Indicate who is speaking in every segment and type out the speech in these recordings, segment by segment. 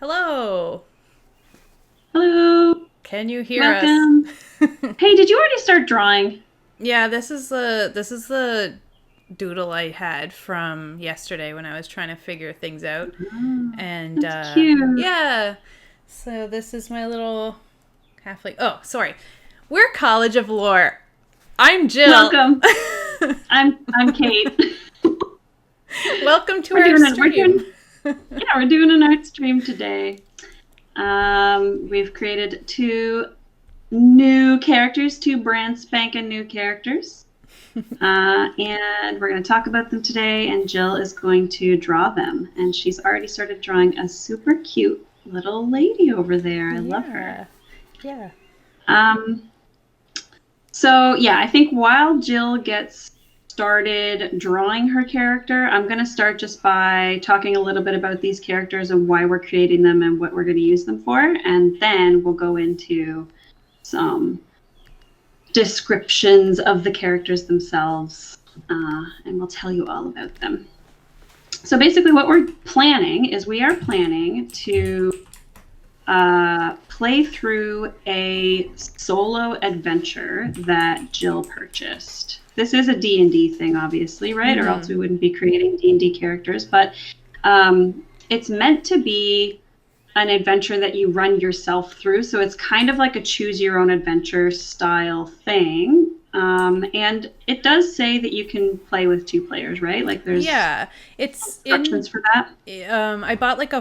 Speaker 1: Hello.
Speaker 2: Hello,
Speaker 1: Can you hear us?
Speaker 2: welcome. Hey, did you already start drawing?
Speaker 1: Yeah, this is the doodle I had from yesterday when I was trying to figure things out.
Speaker 2: Oh,
Speaker 1: And
Speaker 2: that's cute.
Speaker 1: yeah. So this is my little halfling. Oh, sorry. We're College of Lore. I'm Jill.
Speaker 2: Welcome. I'm Kate.
Speaker 1: Welcome to
Speaker 2: We're
Speaker 1: our
Speaker 2: doing it. We're
Speaker 1: stream.
Speaker 2: doing yeah, we're doing an art stream today. We've created two new characters, two brand spanking new characters. And we're going to talk about them today. And Jill is going to draw them. And she's already started drawing a super cute little lady over there. I love her.
Speaker 1: Yeah. Yeah.
Speaker 2: Um, So yeah, I think while Jill gets started drawing her character, I'm going to start just by talking a little bit about these characters and why we're creating them and what we're going to use them for. And then we'll go into some descriptions of the characters themselves, and we'll tell you all about them. So basically what we're planning is we are planning to play through a solo adventure that Jill purchased. This is a D&D thing, obviously, right? Or else we wouldn't be creating D&D characters. But it's meant to be an adventure that you run yourself through. So it's kind of like a choose your own adventure style thing. And it does say that you can play with two players, right? Like there's
Speaker 1: Yeah. It's in
Speaker 2: instructions for that.
Speaker 1: I bought like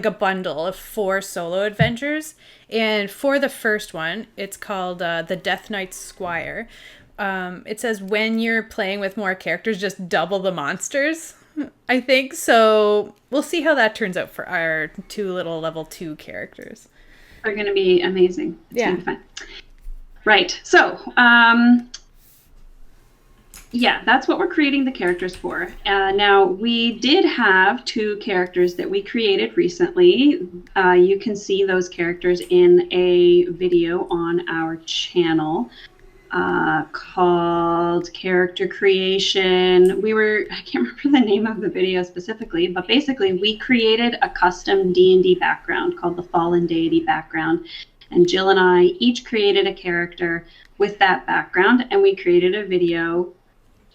Speaker 1: a bundle of 4 solo adventures. And for the first one, it's called The Death Knight Squire. It says when you're playing with more characters, just double the monsters, I think. So we'll see how that turns out for our two little level 2 characters.
Speaker 2: They're going to be amazing. It's going
Speaker 1: Yeah.
Speaker 2: to be fun. Right. So, yeah, that's what we're creating the characters for. Now, we did have two characters that we created recently. You can see those characters in a video on our channel called Character Creation. I can't remember the name of the video specifically, but basically we created a custom D&D background called the Fallen Deity background. And Jill and I each created a character with that background, and we created a video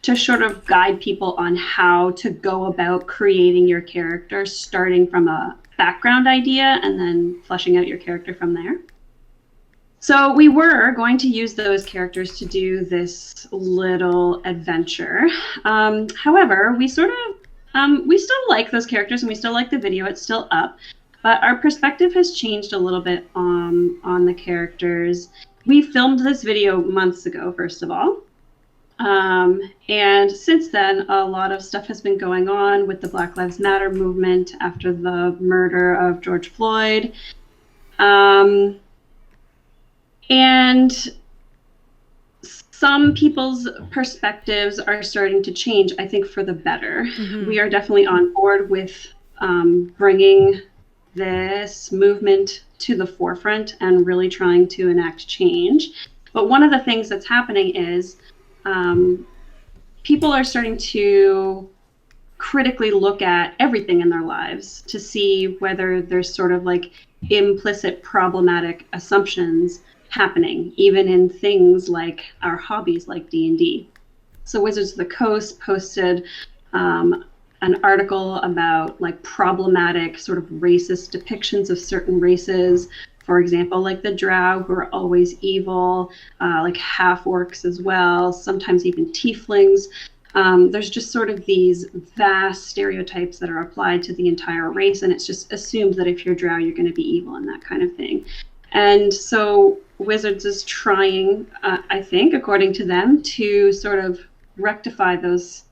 Speaker 2: to sort of guide people on how to go about creating your character, starting from a background idea and then fleshing out your character from there. So we were going to use those characters to do this little adventure. However, we still like those characters and we still like the video. It's still up, but our perspective has changed a little bit on the characters. We filmed this video months ago, first of all. And since then, a lot of stuff has been going on with the Black Lives Matter movement after the murder of George Floyd. And some people's perspectives are starting to change, I think, for the better. Mm-hmm. We are definitely on board with bringing this movement to the forefront and really trying to enact change. But one of the things that's happening is people are starting to critically look at everything in their lives to see whether there's sort of like implicit problematic assumptions happening, even in things like our hobbies like D&D. So Wizards of the Coast posted an article about like problematic sort of racist depictions of certain races. For example, like the drow, who are always evil, like half-orcs as well, sometimes even tieflings. There's just sort of these vast stereotypes that are applied to the entire race, and it's just assumed that if you're drow, you're going to be evil and that kind of thing. And so Wizards is trying, I think, according to them, to sort of rectify those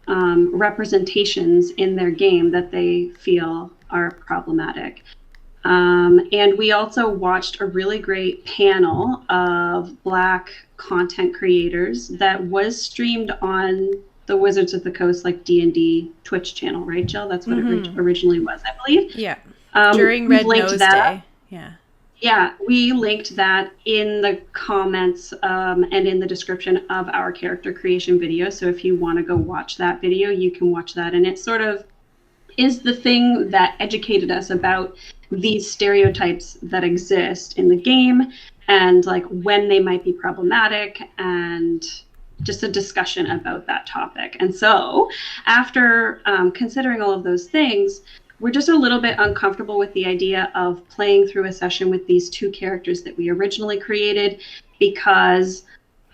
Speaker 2: representations in their game that they feel are problematic. And we also watched a really great panel of Black content creators that was streamed on the Wizards of the Coast like D&D Twitch channel, right, Jill? That's what it originally was, I believe.
Speaker 1: Yeah. During Red Nose Day. Yeah.
Speaker 2: Yeah, we linked that in the comments and in the description of our character creation video. So if you want to go watch that video, you can watch that. And it sort of is the thing that educated us about these stereotypes that exist in the game and like when they might be problematic, and just a discussion about that topic. And so after considering all of those things, we're just a little bit uncomfortable with the idea of playing through a session with these two characters that we originally created because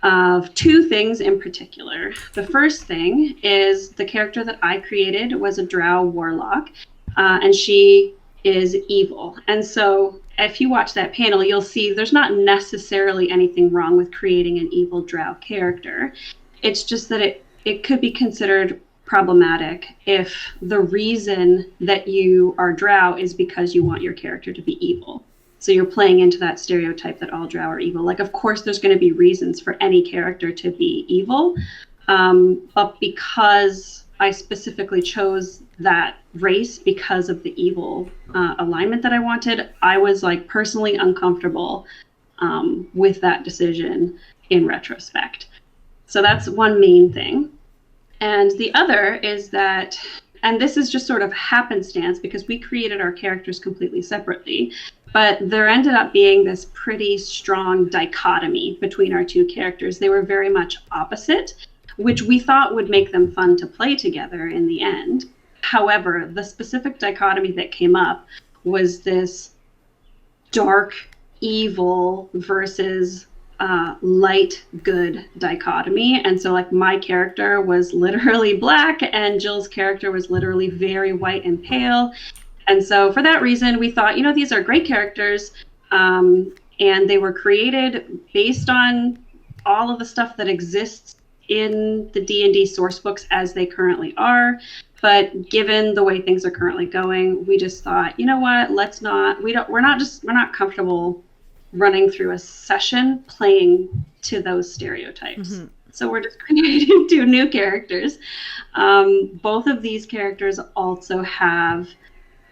Speaker 2: of two things in particular. The first thing is the character that I created was a drow warlock, and she is evil. And so if you watch that panel, you'll see there's not necessarily anything wrong with creating an evil drow character. It's just that it could be considered problematic if the reason that you are drow is because you want your character to be evil. So you're playing into that stereotype that all drow are evil. Like, of course, there's going to be reasons for any character to be evil. But because I specifically chose that race because of the evil alignment that I wanted, I was like personally uncomfortable with that decision in retrospect. So that's one main thing. And the other is that, and this is just sort of happenstance because we created our characters completely separately, but there ended up being this pretty strong dichotomy between our two characters. They were very much opposite, which we thought would make them fun to play together in the end. However, the specific dichotomy that came up was this dark evil versus light good dichotomy. And so like my character was literally black and Jill's character was literally very white and pale. And so for that reason, we thought, these are great characters. And they were created based on all of the stuff that exists in the D&D source books as they currently are. But given the way things are currently going, we just thought, you know what, we're not comfortable running through a session playing to those stereotypes. Mm-hmm. So we're just creating two new characters. Both of these characters also have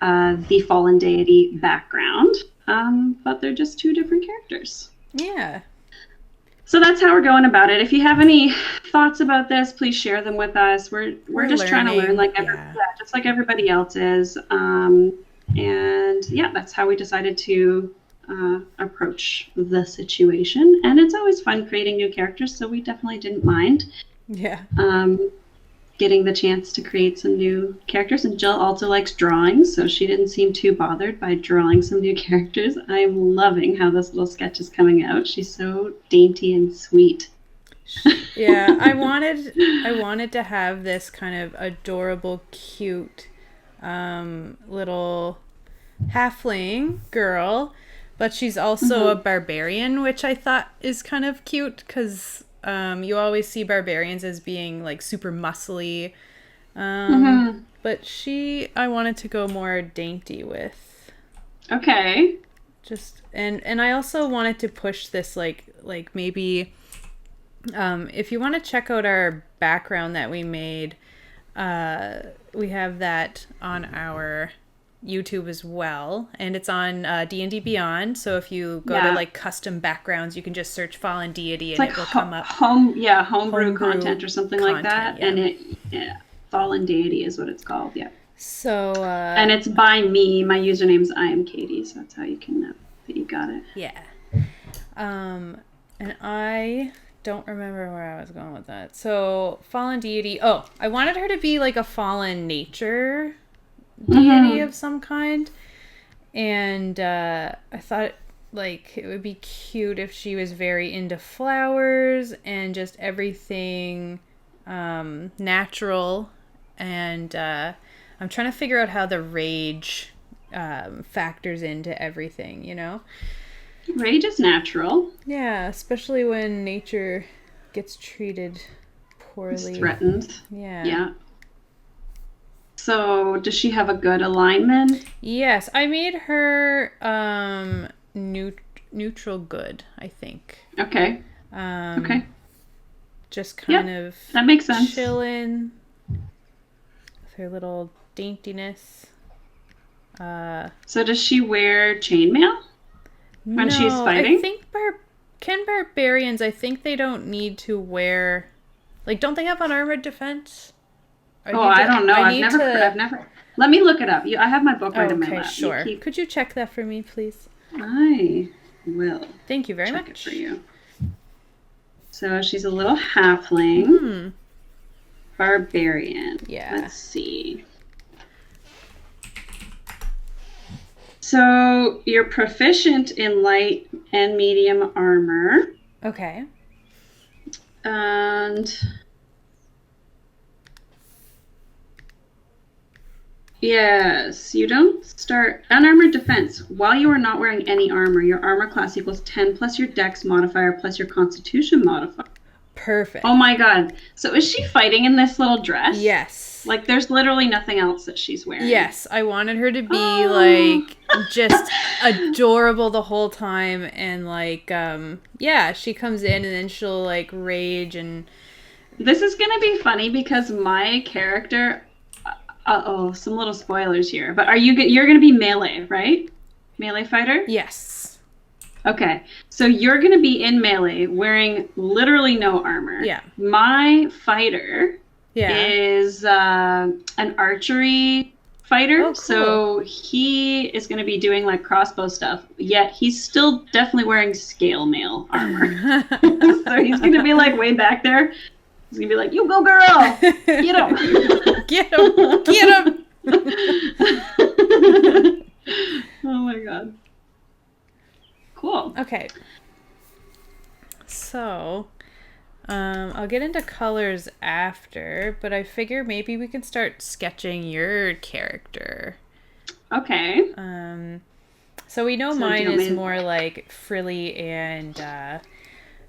Speaker 2: the fallen deity background, but they're just two different characters.
Speaker 1: Yeah.
Speaker 2: So that's how we're going about it. If you have any thoughts about this, please share them with us. We're just trying to learn just like everybody else is. And yeah, that's how we decided to approach the situation. And it's always fun creating new characters, so we definitely didn't mind.
Speaker 1: Yeah.
Speaker 2: Getting the chance to create some new characters. And Jill also likes drawing, so she didn't seem too bothered by drawing some new characters. I'm loving how this little sketch is coming out. She's so dainty and sweet.
Speaker 1: Yeah, I wanted to have this kind of adorable, cute little halfling girl, but she's also a barbarian, which I thought is kind of cute because you always see barbarians as being like super muscly. But I wanted to go more dainty with.
Speaker 2: Okay.
Speaker 1: Just and I also wanted to push this like maybe if you want to check out our background that we made, we have that on our YouTube as well, and it's on D&D Beyond. So if you go to like custom backgrounds, you can just search Fallen Deity and it will come up.
Speaker 2: Homebrew content or something like that. Yeah. And Fallen Deity is what it's called. Yeah.
Speaker 1: So
Speaker 2: and it's by me. My username's I am Katie, so that's how you can know that you got it.
Speaker 1: Yeah. And I don't remember where I was going with that. So Fallen Deity. Oh, I wanted her to be like a fallen nature deity of some kind, and I thought like it would be cute if she was very into flowers and just everything natural, and I'm trying to figure out how the rage factors into everything,
Speaker 2: Rage is natural.
Speaker 1: Yeah, especially when nature gets treated poorly.
Speaker 2: It's threatened.
Speaker 1: Yeah.
Speaker 2: So, does she have a good alignment?
Speaker 1: Yes, I made her neutral good, I think.
Speaker 2: Okay. Okay.
Speaker 1: Just kind of
Speaker 2: that makes sense.
Speaker 1: Chilling with her little daintiness.
Speaker 2: So does she wear chainmail when she's fighting?
Speaker 1: I think barbarians, I think they don't need to wear, like, don't they have unarmored defense? Are
Speaker 2: Oh,
Speaker 1: you?
Speaker 2: I don't know.
Speaker 1: I
Speaker 2: I've
Speaker 1: need
Speaker 2: never.
Speaker 1: to.
Speaker 2: I've never. Let me look it up. I have my book right in my
Speaker 1: Okay,
Speaker 2: lap. You
Speaker 1: sure.
Speaker 2: keep.
Speaker 1: Could you check that for me, please?
Speaker 2: I will
Speaker 1: Thank you very
Speaker 2: check it for
Speaker 1: much.
Speaker 2: you. So she's a little halfling,
Speaker 1: Hmm.
Speaker 2: barbarian.
Speaker 1: Yeah.
Speaker 2: Let's see. So you're proficient in light and medium armor.
Speaker 1: Okay.
Speaker 2: And yes, you don't start unarmored defense. While you are not wearing any armor, your armor class equals 10 plus your dex modifier plus your constitution modifier.
Speaker 1: Perfect.
Speaker 2: Oh my god. So is she fighting in this little dress?
Speaker 1: Yes.
Speaker 2: Like there's literally nothing else that she's wearing.
Speaker 1: Yes, I wanted her to be like just adorable the whole time, and like yeah, she comes in and then she'll like rage and
Speaker 2: This is gonna be funny because my character. Uh-oh, some little spoilers here. But you're gonna be melee, right? Melee fighter?
Speaker 1: yes.
Speaker 2: Okay, so you're gonna be in melee wearing literally no armor.
Speaker 1: Yeah.
Speaker 2: My fighter is an archery fighter,
Speaker 1: Oh, cool.
Speaker 2: so he is gonna be doing like crossbow stuff. Yet he's still definitely wearing scale mail armor. So he's gonna be like way back there. He's gonna be like, "You go, girl! Get him!
Speaker 1: Get him! Get him!"
Speaker 2: Oh my god. Cool.
Speaker 1: Okay. So, I'll get into colors after, but I figure maybe we can start sketching your character.
Speaker 2: Okay.
Speaker 1: So we know
Speaker 2: So
Speaker 1: mine
Speaker 2: do you want
Speaker 1: is
Speaker 2: me-
Speaker 1: more like frilly and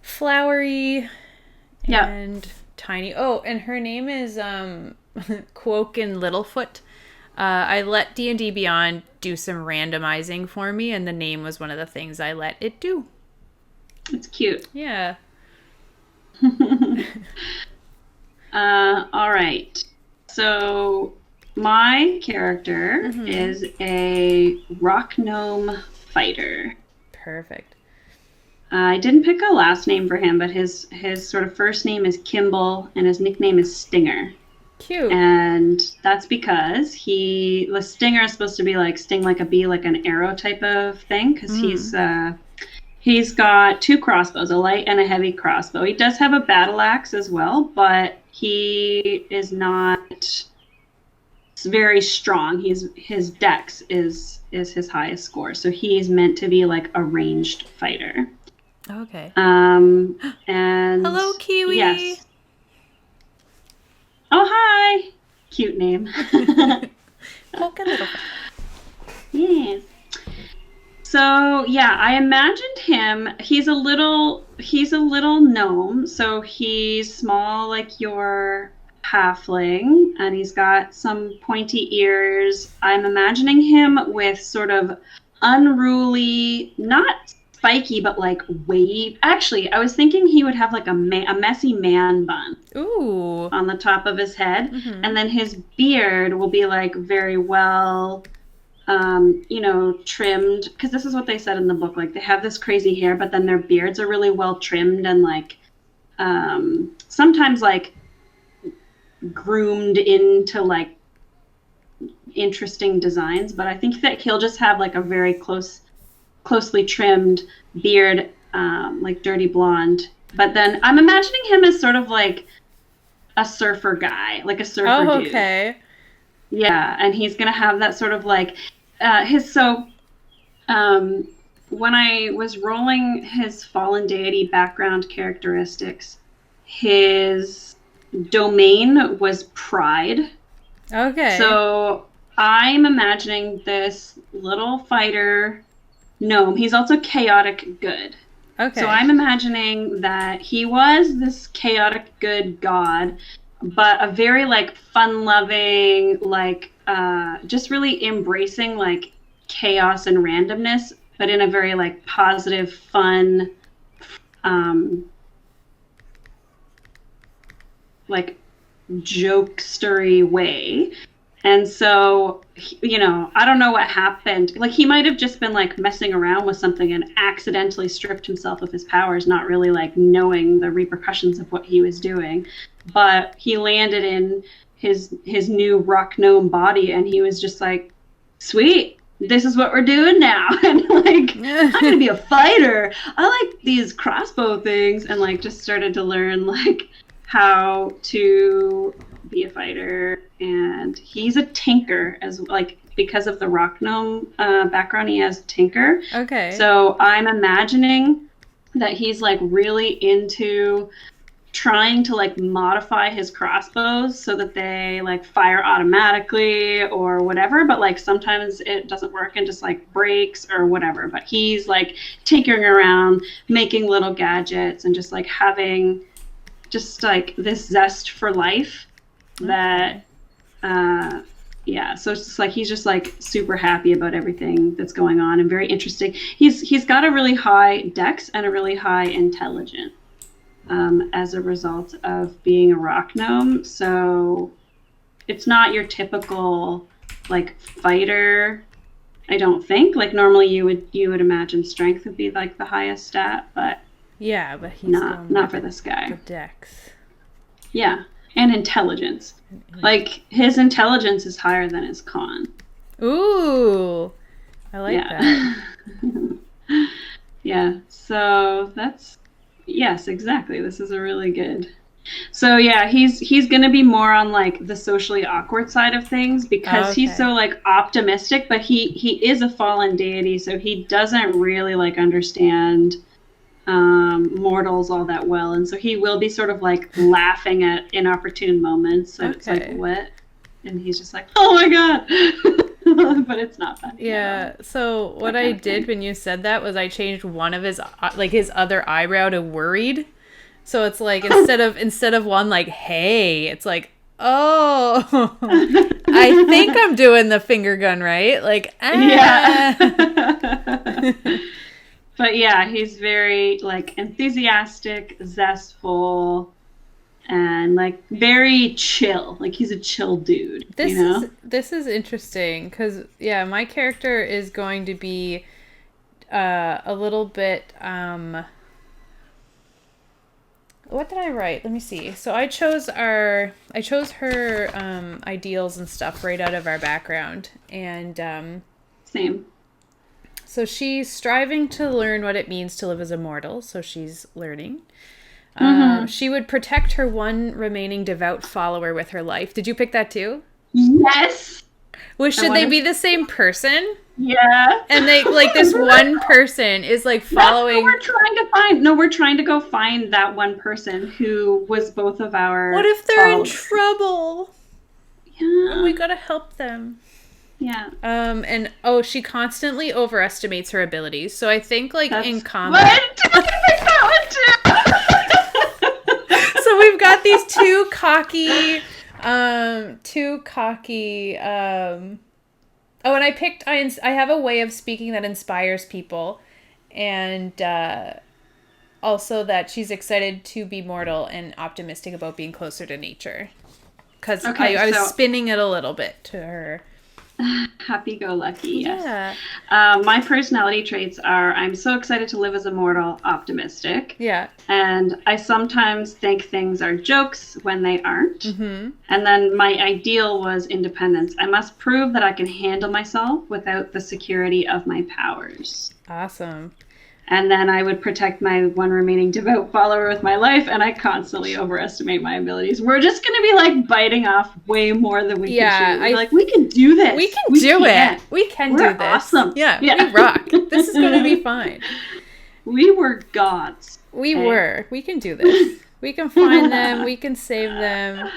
Speaker 1: flowery
Speaker 2: Yeah.
Speaker 1: and tiny. Oh, and her name is Quoken Littlefoot. I let D&D Beyond do some randomizing for me, and the name was one of the things I let it do.
Speaker 2: It's cute.
Speaker 1: Yeah.
Speaker 2: All right. So my character is a rock gnome fighter.
Speaker 1: Perfect.
Speaker 2: I didn't pick a last name for him, but his sort of first name is Kimball, and his nickname is Stinger.
Speaker 1: Cute.
Speaker 2: And that's because the stinger is supposed to be like sting like a bee, like an arrow type of thing, because he's got 2 crossbows, a light and a heavy crossbow. He does have a battle axe as well, but he is not very strong. His dex is his highest score, so he's meant to be like a ranged fighter.
Speaker 1: Okay.
Speaker 2: And
Speaker 1: Hello, Kiwi.
Speaker 2: Yes. Oh, hi! Cute name.
Speaker 1: Quoken Littlefoot.
Speaker 2: Yes. So yeah, I imagined him. He's a little gnome, so he's small like your halfling, and he's got some pointy ears. I'm imagining him with sort of unruly, not spiky, but like wave. Actually, I was thinking he would have like a messy man bun.
Speaker 1: Ooh.
Speaker 2: On the top of his head, and then his beard will be like very well trimmed, because this is what they said in the book, like they have this crazy hair, but then their beards are really well trimmed and like sometimes like groomed into like interesting designs. But I think that he'll just have like a very closely trimmed beard, like dirty blonde. But then I'm imagining him as sort of like a surfer guy, like a surfer dude.
Speaker 1: Okay.
Speaker 2: Yeah, and he's gonna have that sort of like when I was rolling his fallen deity background characteristics, his domain was pride.
Speaker 1: Okay.
Speaker 2: So I'm imagining this little fighter gnome. He's also chaotic good.
Speaker 1: Okay.
Speaker 2: So I'm imagining that he was this chaotic good god, but a very like fun-loving, like just really embracing like chaos and randomness, but in a very like positive, fun, like jokestery way. And so, I don't know what happened. Like, he might have just been, like, messing around with something and accidentally stripped himself of his powers, not really, like, knowing the repercussions of what he was doing. But he landed in his new rock gnome body, and he was just like, sweet, this is what we're doing now. And like, I'm gonna be a fighter. I like these crossbow things, and like just started to learn like how to be a fighter. And he's a tinker, as like, because of the rock gnome background, he has tinker.
Speaker 1: Okay.
Speaker 2: So I'm imagining that he's like really into trying to like modify his crossbows so that they like fire automatically or whatever, but like sometimes it doesn't work and just like breaks or whatever. But he's like tinkering around, making little gadgets, and just like having just like this zest for life that yeah, so it's just like he's just like super happy about everything that's going on and very interesting. He's got a really high dex and a really high intelligence as a result of being a rock gnome. So it's not your typical like fighter, I don't think. Like normally you would imagine strength would be like the highest stat, but
Speaker 1: yeah, but he's
Speaker 2: not for this guy.
Speaker 1: The dex.
Speaker 2: Yeah, and intelligence. Like his intelligence is higher than his con.
Speaker 1: Ooh, I like that.
Speaker 2: Yeah, so that's, yes, exactly. This is a really good. So yeah, he's gonna be more on like the socially awkward side of things because he's so like optimistic, but he is a fallen deity, so he doesn't really like understand mortals all that well, and so he will be sort of like laughing at inopportune moments. So it's like, what? And he's just like, oh my god. But it's not funny.
Speaker 1: Yeah. So what I did when you said that was I changed one of his his other eyebrow to worried. So it's like instead of one like hey, it's like, oh, I think I'm doing the finger gun right. Like
Speaker 2: yeah. But yeah, he's very like enthusiastic, zestful, and like very chill. Like he's a chill dude.
Speaker 1: This is interesting because yeah, my character is going to be a little bit what did I write? Let me see. So I chose her ideals and stuff right out of our background, and
Speaker 2: same.
Speaker 1: So she's striving to learn what it means to live as a mortal. So she's learning. She would protect her one remaining devout follower with her life. Did you pick that too?
Speaker 2: Yes.
Speaker 1: Should they be the same person?
Speaker 2: Yeah.
Speaker 1: And they like this one person is like following.
Speaker 2: That's what we're trying to find. No, we're trying to go find that one person who was both of our.
Speaker 1: What if they're in trouble?
Speaker 2: Yeah.
Speaker 1: We gotta help them.
Speaker 2: Yeah.
Speaker 1: And she constantly overestimates her abilities. So I think like in combat.
Speaker 2: What?
Speaker 1: So we've got these two cocky and I have a way of speaking that inspires people, and also that she's excited to be mortal and optimistic about being closer to nature. Because I was spinning it a little bit to her.
Speaker 2: Happy-go-lucky, yes.
Speaker 1: Yeah.
Speaker 2: My personality traits are I'm so excited to live as a mortal, optimistic.
Speaker 1: Yeah.
Speaker 2: And I sometimes think things are jokes when they aren't.
Speaker 1: Mm-hmm.
Speaker 2: And then my ideal was independence. I must prove that I can handle myself without the security of my powers.
Speaker 1: Awesome.
Speaker 2: And then I would protect my one remaining devout follower with my life, and I constantly overestimate my abilities. We're just going to be, like, biting off way more than we can chew. We're like, we can do this.
Speaker 1: We can do it. We can do this.
Speaker 2: Awesome.
Speaker 1: Yeah, we rock. This is going to be fine.
Speaker 2: We were gods.
Speaker 1: We were. We can do this. We can find them. We can save them.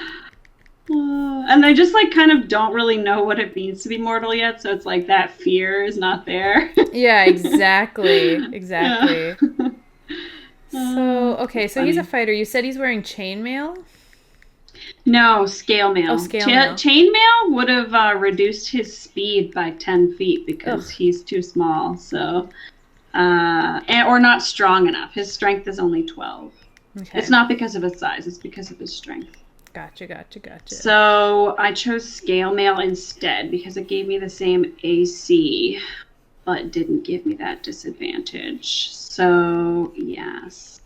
Speaker 2: And they just like kind of don't really know what it means to be mortal yet, so it's like that fear is not there.
Speaker 1: Yeah, exactly. Yeah. So he's a fighter. You said he's wearing chainmail?
Speaker 2: No, scale mail.
Speaker 1: Oh, scale mail.
Speaker 2: Chainmail would have reduced his speed by 10 feet because he's too small. So, or not strong enough. His strength is only 12. Okay. It's not because of his size. It's because of his strength.
Speaker 1: Gotcha.
Speaker 2: So I chose scale mail instead because it gave me the same AC, but didn't give me that disadvantage. So, yes.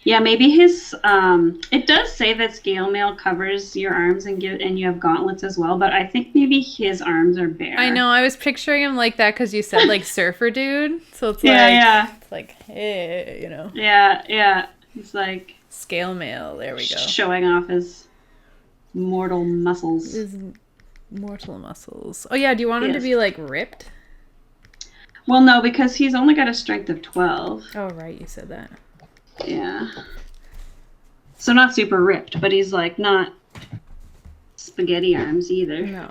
Speaker 2: Yeah, maybe his it does say that scale mail covers your arms and you have gauntlets as well, but I think maybe his arms are
Speaker 1: I
Speaker 2: bare.
Speaker 1: know, I was picturing him like that because you said like surfer dude. So
Speaker 2: Yeah, yeah.
Speaker 1: it's like, hey,
Speaker 2: Yeah, yeah. He's like
Speaker 1: scale mail. There we go.
Speaker 2: showing off his mortal muscles.
Speaker 1: His mortal muscles. Oh yeah, do you want him to
Speaker 2: Yes.
Speaker 1: be like ripped?
Speaker 2: Well, no, because he's only got a strength of 12.
Speaker 1: Oh right, you said that.
Speaker 2: Yeah. So not super ripped, but he's like not spaghetti arms either.
Speaker 1: No.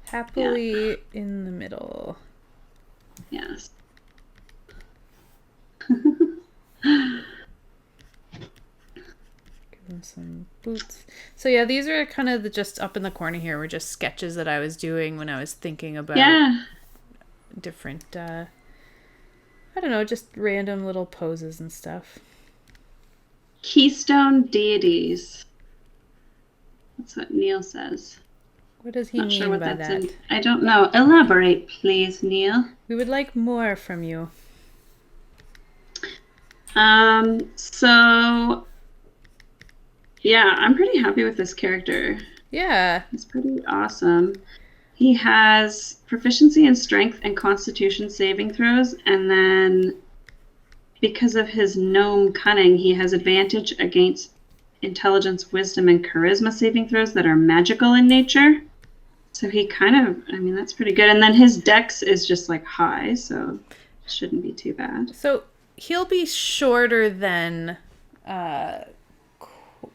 Speaker 1: Happily in the middle.
Speaker 2: Yes.
Speaker 1: Give him some boots. So yeah, these are kind of just up in the corner here were just sketches that I was doing when I was thinking about different I don't know, just random little poses and stuff.
Speaker 2: Keystone deities. That's what Neil says.
Speaker 1: What does he
Speaker 2: Not
Speaker 1: mean
Speaker 2: sure what
Speaker 1: by
Speaker 2: that's
Speaker 1: that?
Speaker 2: in. I don't know. Elaborate, please, Neil.
Speaker 1: We would like more from you.
Speaker 2: So yeah, I'm pretty happy with this character.
Speaker 1: Yeah.
Speaker 2: He's pretty awesome. He has proficiency in strength and constitution saving throws, and then because of his gnome cunning, he has advantage against intelligence, wisdom, and charisma saving throws that are magical in nature. So he kind of, I mean, that's pretty good. And then his dex is just like high, so it shouldn't be too bad.
Speaker 1: So he'll be shorter than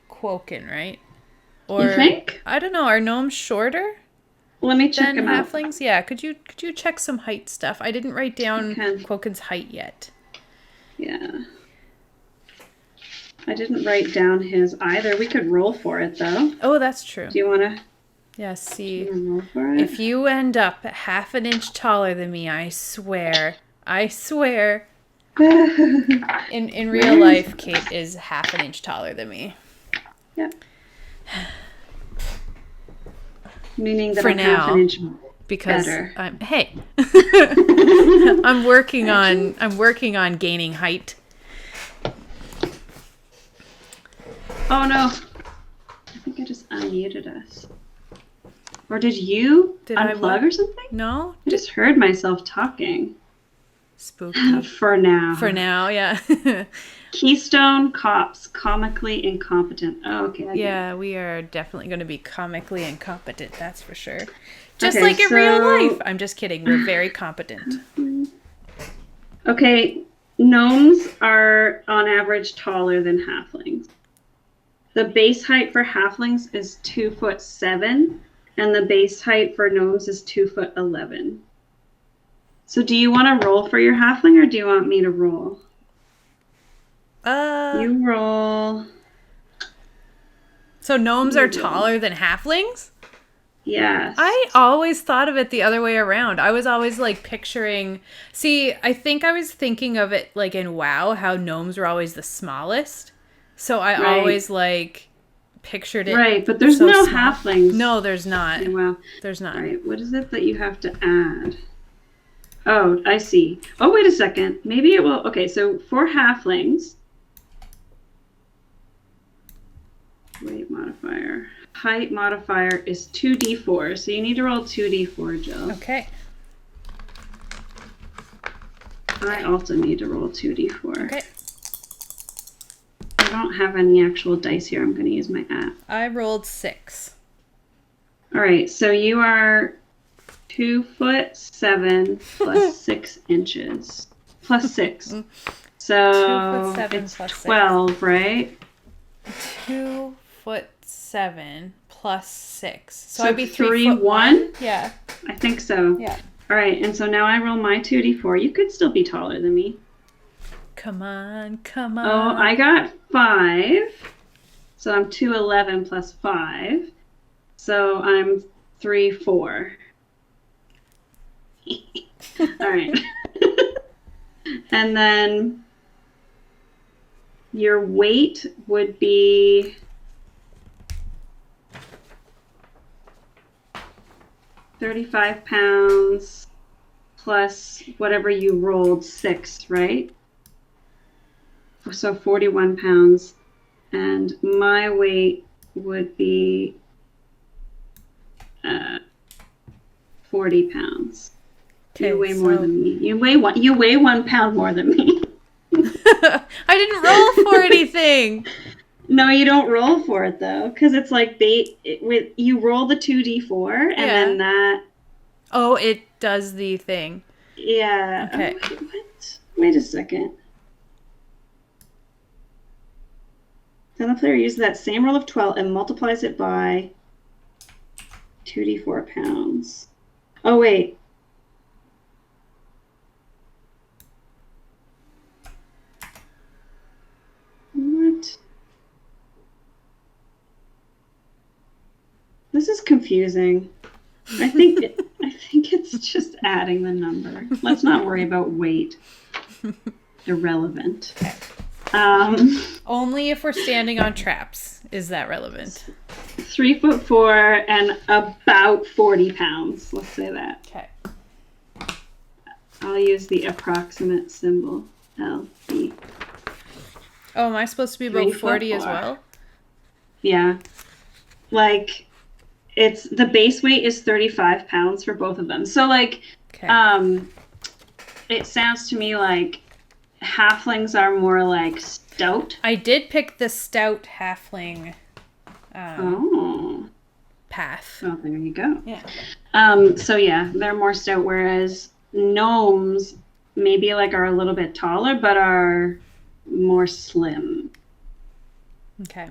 Speaker 1: Quoken, right? Or
Speaker 2: You think?
Speaker 1: I don't know. Are gnomes shorter
Speaker 2: Let me check
Speaker 1: than
Speaker 2: him out.
Speaker 1: halflings? Yeah. Could you check some height stuff? I didn't write down
Speaker 2: Okay.
Speaker 1: Quoken's height yet.
Speaker 2: Yeah. I didn't write down his either. We could roll for it though.
Speaker 1: Oh, that's true.
Speaker 2: Do you want to
Speaker 1: Yeah. See,
Speaker 2: roll for it?
Speaker 1: if you end up half an inch taller than me, I swear. In real life, Kate is half an inch taller than me.
Speaker 2: Yeah. Meaning that
Speaker 1: For
Speaker 2: I'm half
Speaker 1: now,
Speaker 2: an inch
Speaker 1: because
Speaker 2: better.
Speaker 1: I'm working on gaining height.
Speaker 2: Oh no. I think I just unmuted us. Or did you unplug or something?
Speaker 1: No?
Speaker 2: I just heard myself talking.
Speaker 1: Spooky.
Speaker 2: For now.
Speaker 1: For now, yeah.
Speaker 2: Keystone cops, comically incompetent. Oh, okay.
Speaker 1: Yeah, we are definitely going to be comically incompetent, that's for sure. Just
Speaker 2: Okay,
Speaker 1: like in real life. I'm just kidding. We're very competent.
Speaker 2: Okay, gnomes are on average taller than halflings. The base height for halflings is 2'7", and the base height for gnomes is 2'11". So do you want to roll for your halfling, or do you want me to roll? You roll.
Speaker 1: So gnomes are taller than halflings?
Speaker 2: Yes.
Speaker 1: I always thought of it the other way around. I was always like picturing. See, I think I was thinking of it like in WoW, how gnomes were always the smallest. So I always like pictured it.
Speaker 2: Right, but there's
Speaker 1: so
Speaker 2: no
Speaker 1: small.
Speaker 2: halflings.
Speaker 1: No, there's not.
Speaker 2: Well,
Speaker 1: There's not.
Speaker 2: right. What is it that you have to add? Oh, I see. Oh, wait a second. Maybe it will. Okay, so for halflings, weight modifier, height modifier is 2d4. So you need to roll 2d4, Jill.
Speaker 1: Okay.
Speaker 2: I also need to roll 2d4.
Speaker 1: Okay.
Speaker 2: I don't have any actual dice here. I'm going to use my app.
Speaker 1: I rolled 6.
Speaker 2: All right, so you are 2'7" plus 6 inches. Plus 6. So
Speaker 1: 2'7"
Speaker 2: it's
Speaker 1: plus 6.
Speaker 2: 12, right?
Speaker 1: 2'7" plus 6. So
Speaker 2: So
Speaker 1: I'd be
Speaker 2: 3'1"?
Speaker 1: Yeah.
Speaker 2: I think so.
Speaker 1: Yeah.
Speaker 2: All right, and so now I roll my 2d4. You could still be taller than me.
Speaker 1: Come on, come on.
Speaker 2: Oh, I got 5. So I'm 2'11" plus 5. So I'm 3'4". All right. And then your weight would be 35 pounds plus whatever you rolled, 6, right? so 41 pounds. And my weight would be 40 pounds.
Speaker 1: Okay,
Speaker 2: You weigh more than me. You weigh 1 pound more than me.
Speaker 1: I didn't roll for anything.
Speaker 2: No, you don't roll for it though, because it's like you roll the 2d4 and then that.
Speaker 1: Oh, it does the thing.
Speaker 2: Yeah.
Speaker 1: Okay.
Speaker 2: Oh, what? Wait a second. Then the player uses that same roll of 12 and multiplies it by 2d4 pounds. Oh, wait. What? This is confusing. I think it's just adding the number. Let's not worry about weight. Irrelevant.
Speaker 1: Only if we're standing on traps is that relevant.
Speaker 2: 3'4" and about 40 pounds. Let's say that.
Speaker 1: Okay.
Speaker 2: I'll use the approximate symbol, LB.
Speaker 1: Oh, am I supposed to be about 40 as well?
Speaker 2: Yeah. Like, the base weight is 35 pounds for both of them. So, like, it sounds to me like halflings are more like stout.
Speaker 1: I did pick the stout halfling path.
Speaker 2: Oh, there you go.
Speaker 1: Yeah.
Speaker 2: So yeah, they're more stout, whereas gnomes maybe like are a little bit taller, but are more slim.
Speaker 1: Okay.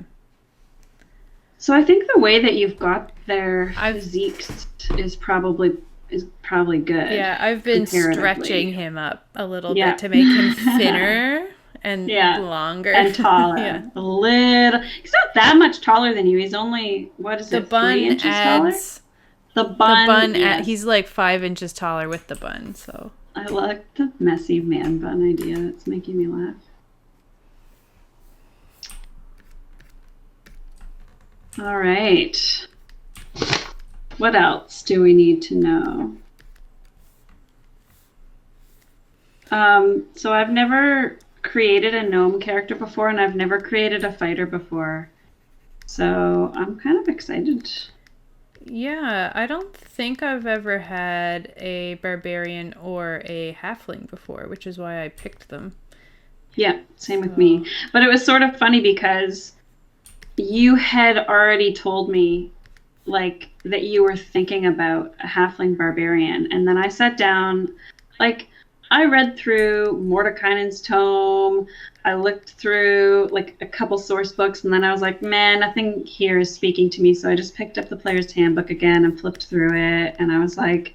Speaker 2: So I think the way that you've got their physiques is probably good.
Speaker 1: Yeah, I've been stretching him up a little bit to make him thinner and longer
Speaker 2: and taller. A little. He's not that much taller than you. He's only 3 inches taller. The bun.
Speaker 1: He's like 5 inches taller with the bun. So
Speaker 2: I like the messy man bun idea. It's making me laugh. All right. What else do we need to know? So I've never created a gnome character before, and I've never created a fighter before. So I'm kind of excited.
Speaker 1: Yeah, I don't think I've ever had a barbarian or a halfling before, which is why I picked them.
Speaker 2: Yeah, same with me. But it was sort of funny because you had already told me like that you were thinking about a halfling barbarian, and then I sat down, like I read through Mordekainen's tome, I looked through like a couple source books, and then I was like, man, nothing here is speaking to me, so I just picked up the player's handbook again and flipped through it, and I was like,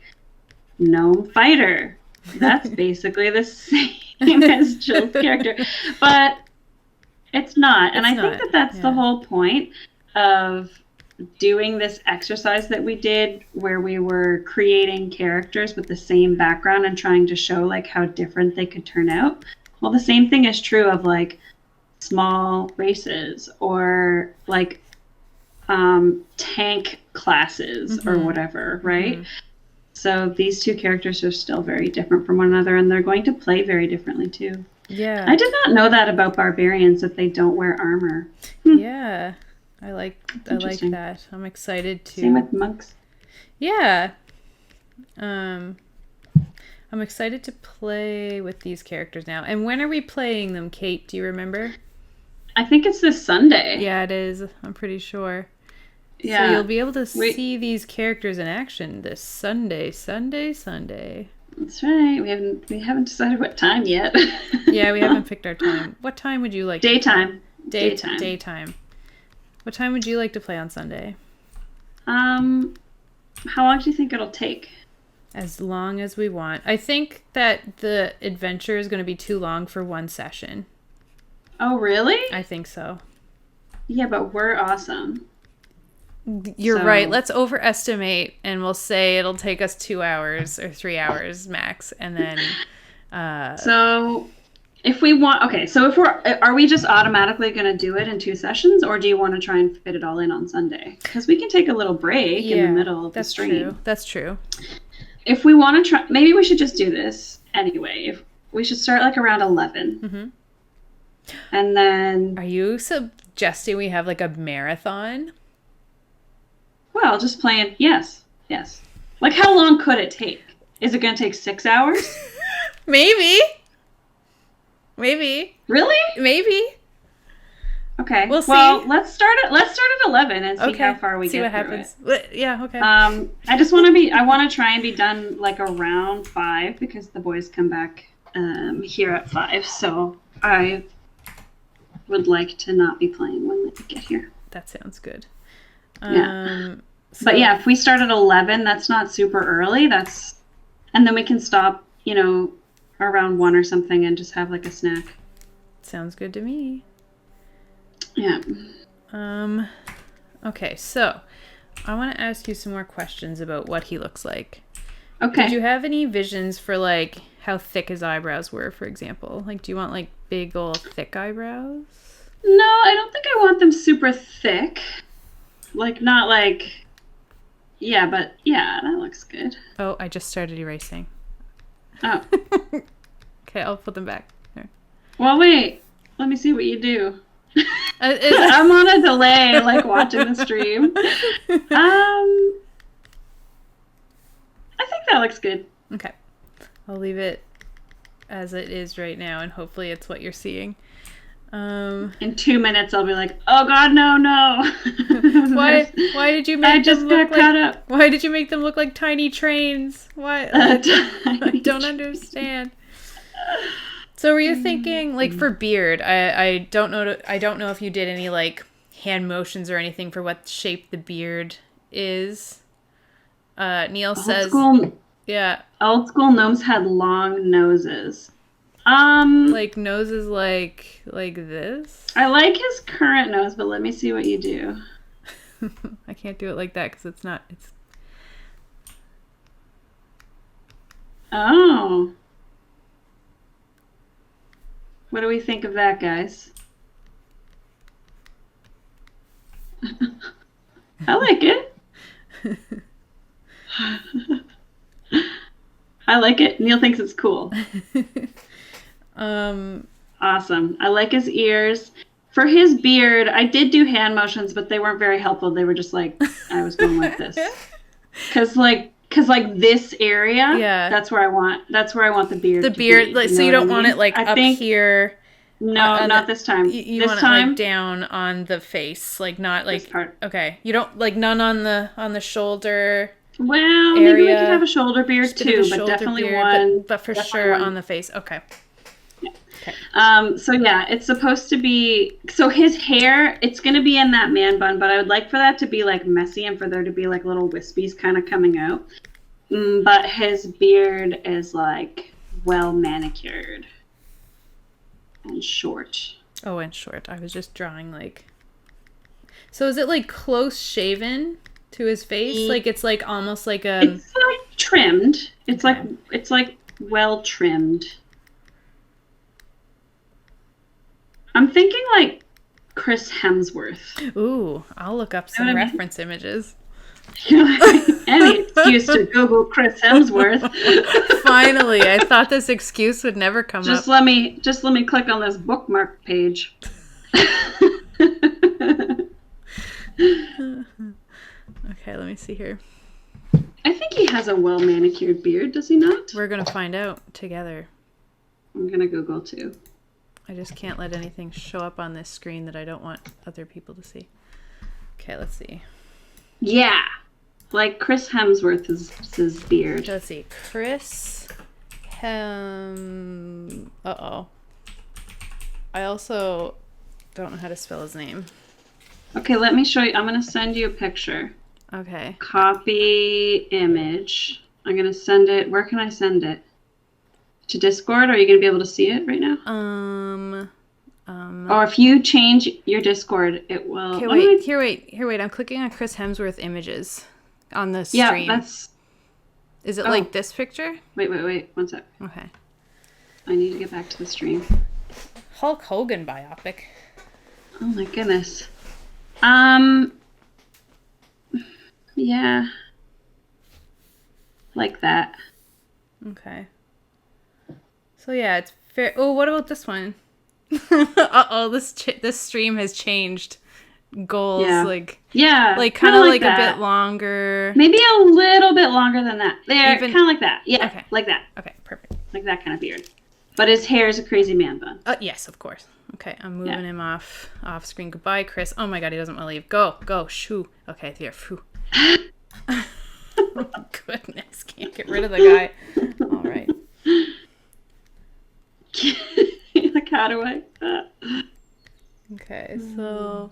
Speaker 2: gnome fighter, that's basically the same as Jill's character, but it's not. And I think that that's the whole point of doing this exercise that we did, where we were creating characters with the same background and trying to show like how different they could turn out. Well, the same thing is true of like small races or like tank classes or whatever, right? Mm-hmm. So these two characters are still very different from one another, and they're going to play very differently too.
Speaker 1: Yeah.
Speaker 2: I did not know that about barbarians, that they don't wear armor.
Speaker 1: Yeah. I like that. I'm excited to.
Speaker 2: Same with monks.
Speaker 1: Yeah. I'm excited to play with these characters now. And when are we playing them, Kate? Do you remember?
Speaker 2: I think it's this Sunday.
Speaker 1: Yeah, it is. I'm pretty sure.
Speaker 2: Yeah.
Speaker 1: So you'll be able to see these characters in action this Sunday.
Speaker 2: That's right. We haven't decided what time yet.
Speaker 1: Yeah, we haven't picked our time. What time would you like?
Speaker 2: Daytime.
Speaker 1: Daytime. What time would you like to play on Sunday?
Speaker 2: How long do you think it'll take?
Speaker 1: As long as we want. I think that the adventure is going to be too long for one session.
Speaker 2: Oh, really?
Speaker 1: I think so.
Speaker 2: Yeah, but we're awesome.
Speaker 1: You're right. Let's overestimate, and we'll say it'll take us 2 hours or 3 hours max, and then.
Speaker 2: So, if we want, okay. So are we just automatically going to do it in 2 sessions, or do you want to try and fit it all in on Sunday? Because we can take a little break in the middle of the stream.
Speaker 1: That's true.
Speaker 2: If we want to try, maybe we should just do this anyway. If we should start like around 11.
Speaker 1: Mm-hmm.
Speaker 2: And then,
Speaker 1: Are you suggesting we have like a marathon?
Speaker 2: well, just playing. Yes, yes. Like, how long could it take? Is it going to take 6 hours?
Speaker 1: Maybe. Maybe.
Speaker 2: Really?
Speaker 1: Maybe.
Speaker 2: Okay.
Speaker 1: We'll see.
Speaker 2: Well, let's start at 11 and see how
Speaker 1: Okay.
Speaker 2: far we
Speaker 1: See
Speaker 2: get
Speaker 1: what
Speaker 2: through
Speaker 1: happens.
Speaker 2: it.
Speaker 1: Yeah, okay.
Speaker 2: I want to try and be done like around 5 because the boys come back here at 5. So I would like to not be playing when they get here.
Speaker 1: That sounds good.
Speaker 2: Yeah.
Speaker 1: So,
Speaker 2: But yeah, if we start at 11, that's not super early. And then we can stop, around 1 or something and just have like a snack.
Speaker 1: sounds good to me.
Speaker 2: Yeah.
Speaker 1: Okay, so I want to ask you some more questions about what he looks like.
Speaker 2: Okay.
Speaker 1: Did you have any visions for like how thick his eyebrows were, for example? Like, do you want like big old thick eyebrows?
Speaker 2: No, I don't think I want them super thick. Like, not like... Yeah, but yeah, that looks good.
Speaker 1: Oh, I just started erasing.
Speaker 2: Oh.
Speaker 1: Okay, I'll put them back. There.
Speaker 2: Well, wait. Let me see what you do.
Speaker 1: Is
Speaker 2: I'm on a delay, like, watching the stream. I think that looks good.
Speaker 1: Okay. I'll leave it as it is right now, and hopefully it's what you're seeing.
Speaker 2: In 2 minutes, I'll be like, "Oh God, no!"
Speaker 1: Why did you make
Speaker 2: I just
Speaker 1: them
Speaker 2: got
Speaker 1: look
Speaker 2: caught
Speaker 1: like?
Speaker 2: up.
Speaker 1: Why did you make them look like tiny trains? Why? I don't understand. So were you thinking like for beard? I don't know. I don't know if you did any like hand motions or anything for what shape the beard is. Neil says, yeah,
Speaker 2: old school gnomes had long noses.
Speaker 1: like noses like this.
Speaker 2: I like his current nose, but let me see what you do.
Speaker 1: I can't do it like that because it's not. It's
Speaker 2: Oh. What do we think of that, guys? I like it. I like it. Neil thinks it's cool. Awesome. I like his ears. For his beard, I did do hand motions, but they weren't very helpful. They were just like, I was going like this. Cause like this area,
Speaker 1: yeah,
Speaker 2: that's where I want the beard.
Speaker 1: The beard, like, so you don't want it like up here.
Speaker 2: No, not this time.
Speaker 1: You
Speaker 2: this
Speaker 1: want
Speaker 2: time,
Speaker 1: it like down on the face, like not like
Speaker 2: this part.
Speaker 1: Okay. You don't like none on the shoulder.
Speaker 2: Well,
Speaker 1: area.
Speaker 2: maybe we could have a shoulder beard too, but definitely
Speaker 1: beard,
Speaker 2: one.
Speaker 1: But for sure on the face. Okay.
Speaker 2: Yeah.
Speaker 1: Okay.
Speaker 2: So yeah, it's supposed to be. So his hair, it's gonna be in that man bun, but I would like for that to be like messy and for there to be like little wispies kind of coming out. But his beard is like well manicured and short.
Speaker 1: Oh, and short. I was just drawing like. So is it like close shaven to his face? Like it's like almost like a.
Speaker 2: It's like trimmed. It's
Speaker 1: Okay.
Speaker 2: like well trimmed. I'm thinking like Chris Hemsworth.
Speaker 1: Ooh, I'll look up some reference images.
Speaker 2: Any excuse to Google Chris Hemsworth.
Speaker 1: Finally, I thought this excuse would never come
Speaker 2: Just
Speaker 1: up.
Speaker 2: let me click on this bookmark page.
Speaker 1: Okay, let me see here.
Speaker 2: I think he has a well manicured beard, does he not?
Speaker 1: We're gonna find out together.
Speaker 2: I'm gonna Google too.
Speaker 1: I just can't let anything show up on this screen that I don't want other people to see. Okay, let's see.
Speaker 2: Yeah, like Chris Hemsworth is his beard.
Speaker 1: Let's see. Chris Uh-oh. I also don't know how to spell his name.
Speaker 2: Okay, let me show you. I'm gonna send you a picture.
Speaker 1: Okay.
Speaker 2: Copy image. I'm gonna send it. Where can I send it? To Discord? Are you gonna be able to see it right now? Or if you change your Discord, it will.
Speaker 1: Okay, wait. Here, wait. I'm clicking on Chris Hemsworth images on the stream.
Speaker 2: Yeah, that's.
Speaker 1: Is it like this picture?
Speaker 2: Wait. 1 sec.
Speaker 1: Okay.
Speaker 2: I need to get back to the stream.
Speaker 1: Hulk Hogan biopic.
Speaker 2: Oh my goodness. Yeah. Like that.
Speaker 1: Okay. So yeah, it's fair. Oh, what about this one? Uh-oh, this stream has changed goals.
Speaker 2: Yeah.
Speaker 1: Like
Speaker 2: Yeah.
Speaker 1: kind of like a
Speaker 2: that.
Speaker 1: bit longer.
Speaker 2: Maybe a little bit longer than that. There,
Speaker 1: Even-
Speaker 2: kind of like that. Yeah,
Speaker 1: Okay.
Speaker 2: like that.
Speaker 1: Okay, perfect.
Speaker 2: Like that kind of beard. But his hair is a crazy man bun.
Speaker 1: Yes, of course. Okay, I'm moving him off screen. Goodbye, Chris. Oh my god, he doesn't want to leave. Go, shoo. Okay, here, shoo. Oh, goodness, can't get rid of the guy. All right.
Speaker 2: Like, how do I?
Speaker 1: Okay, so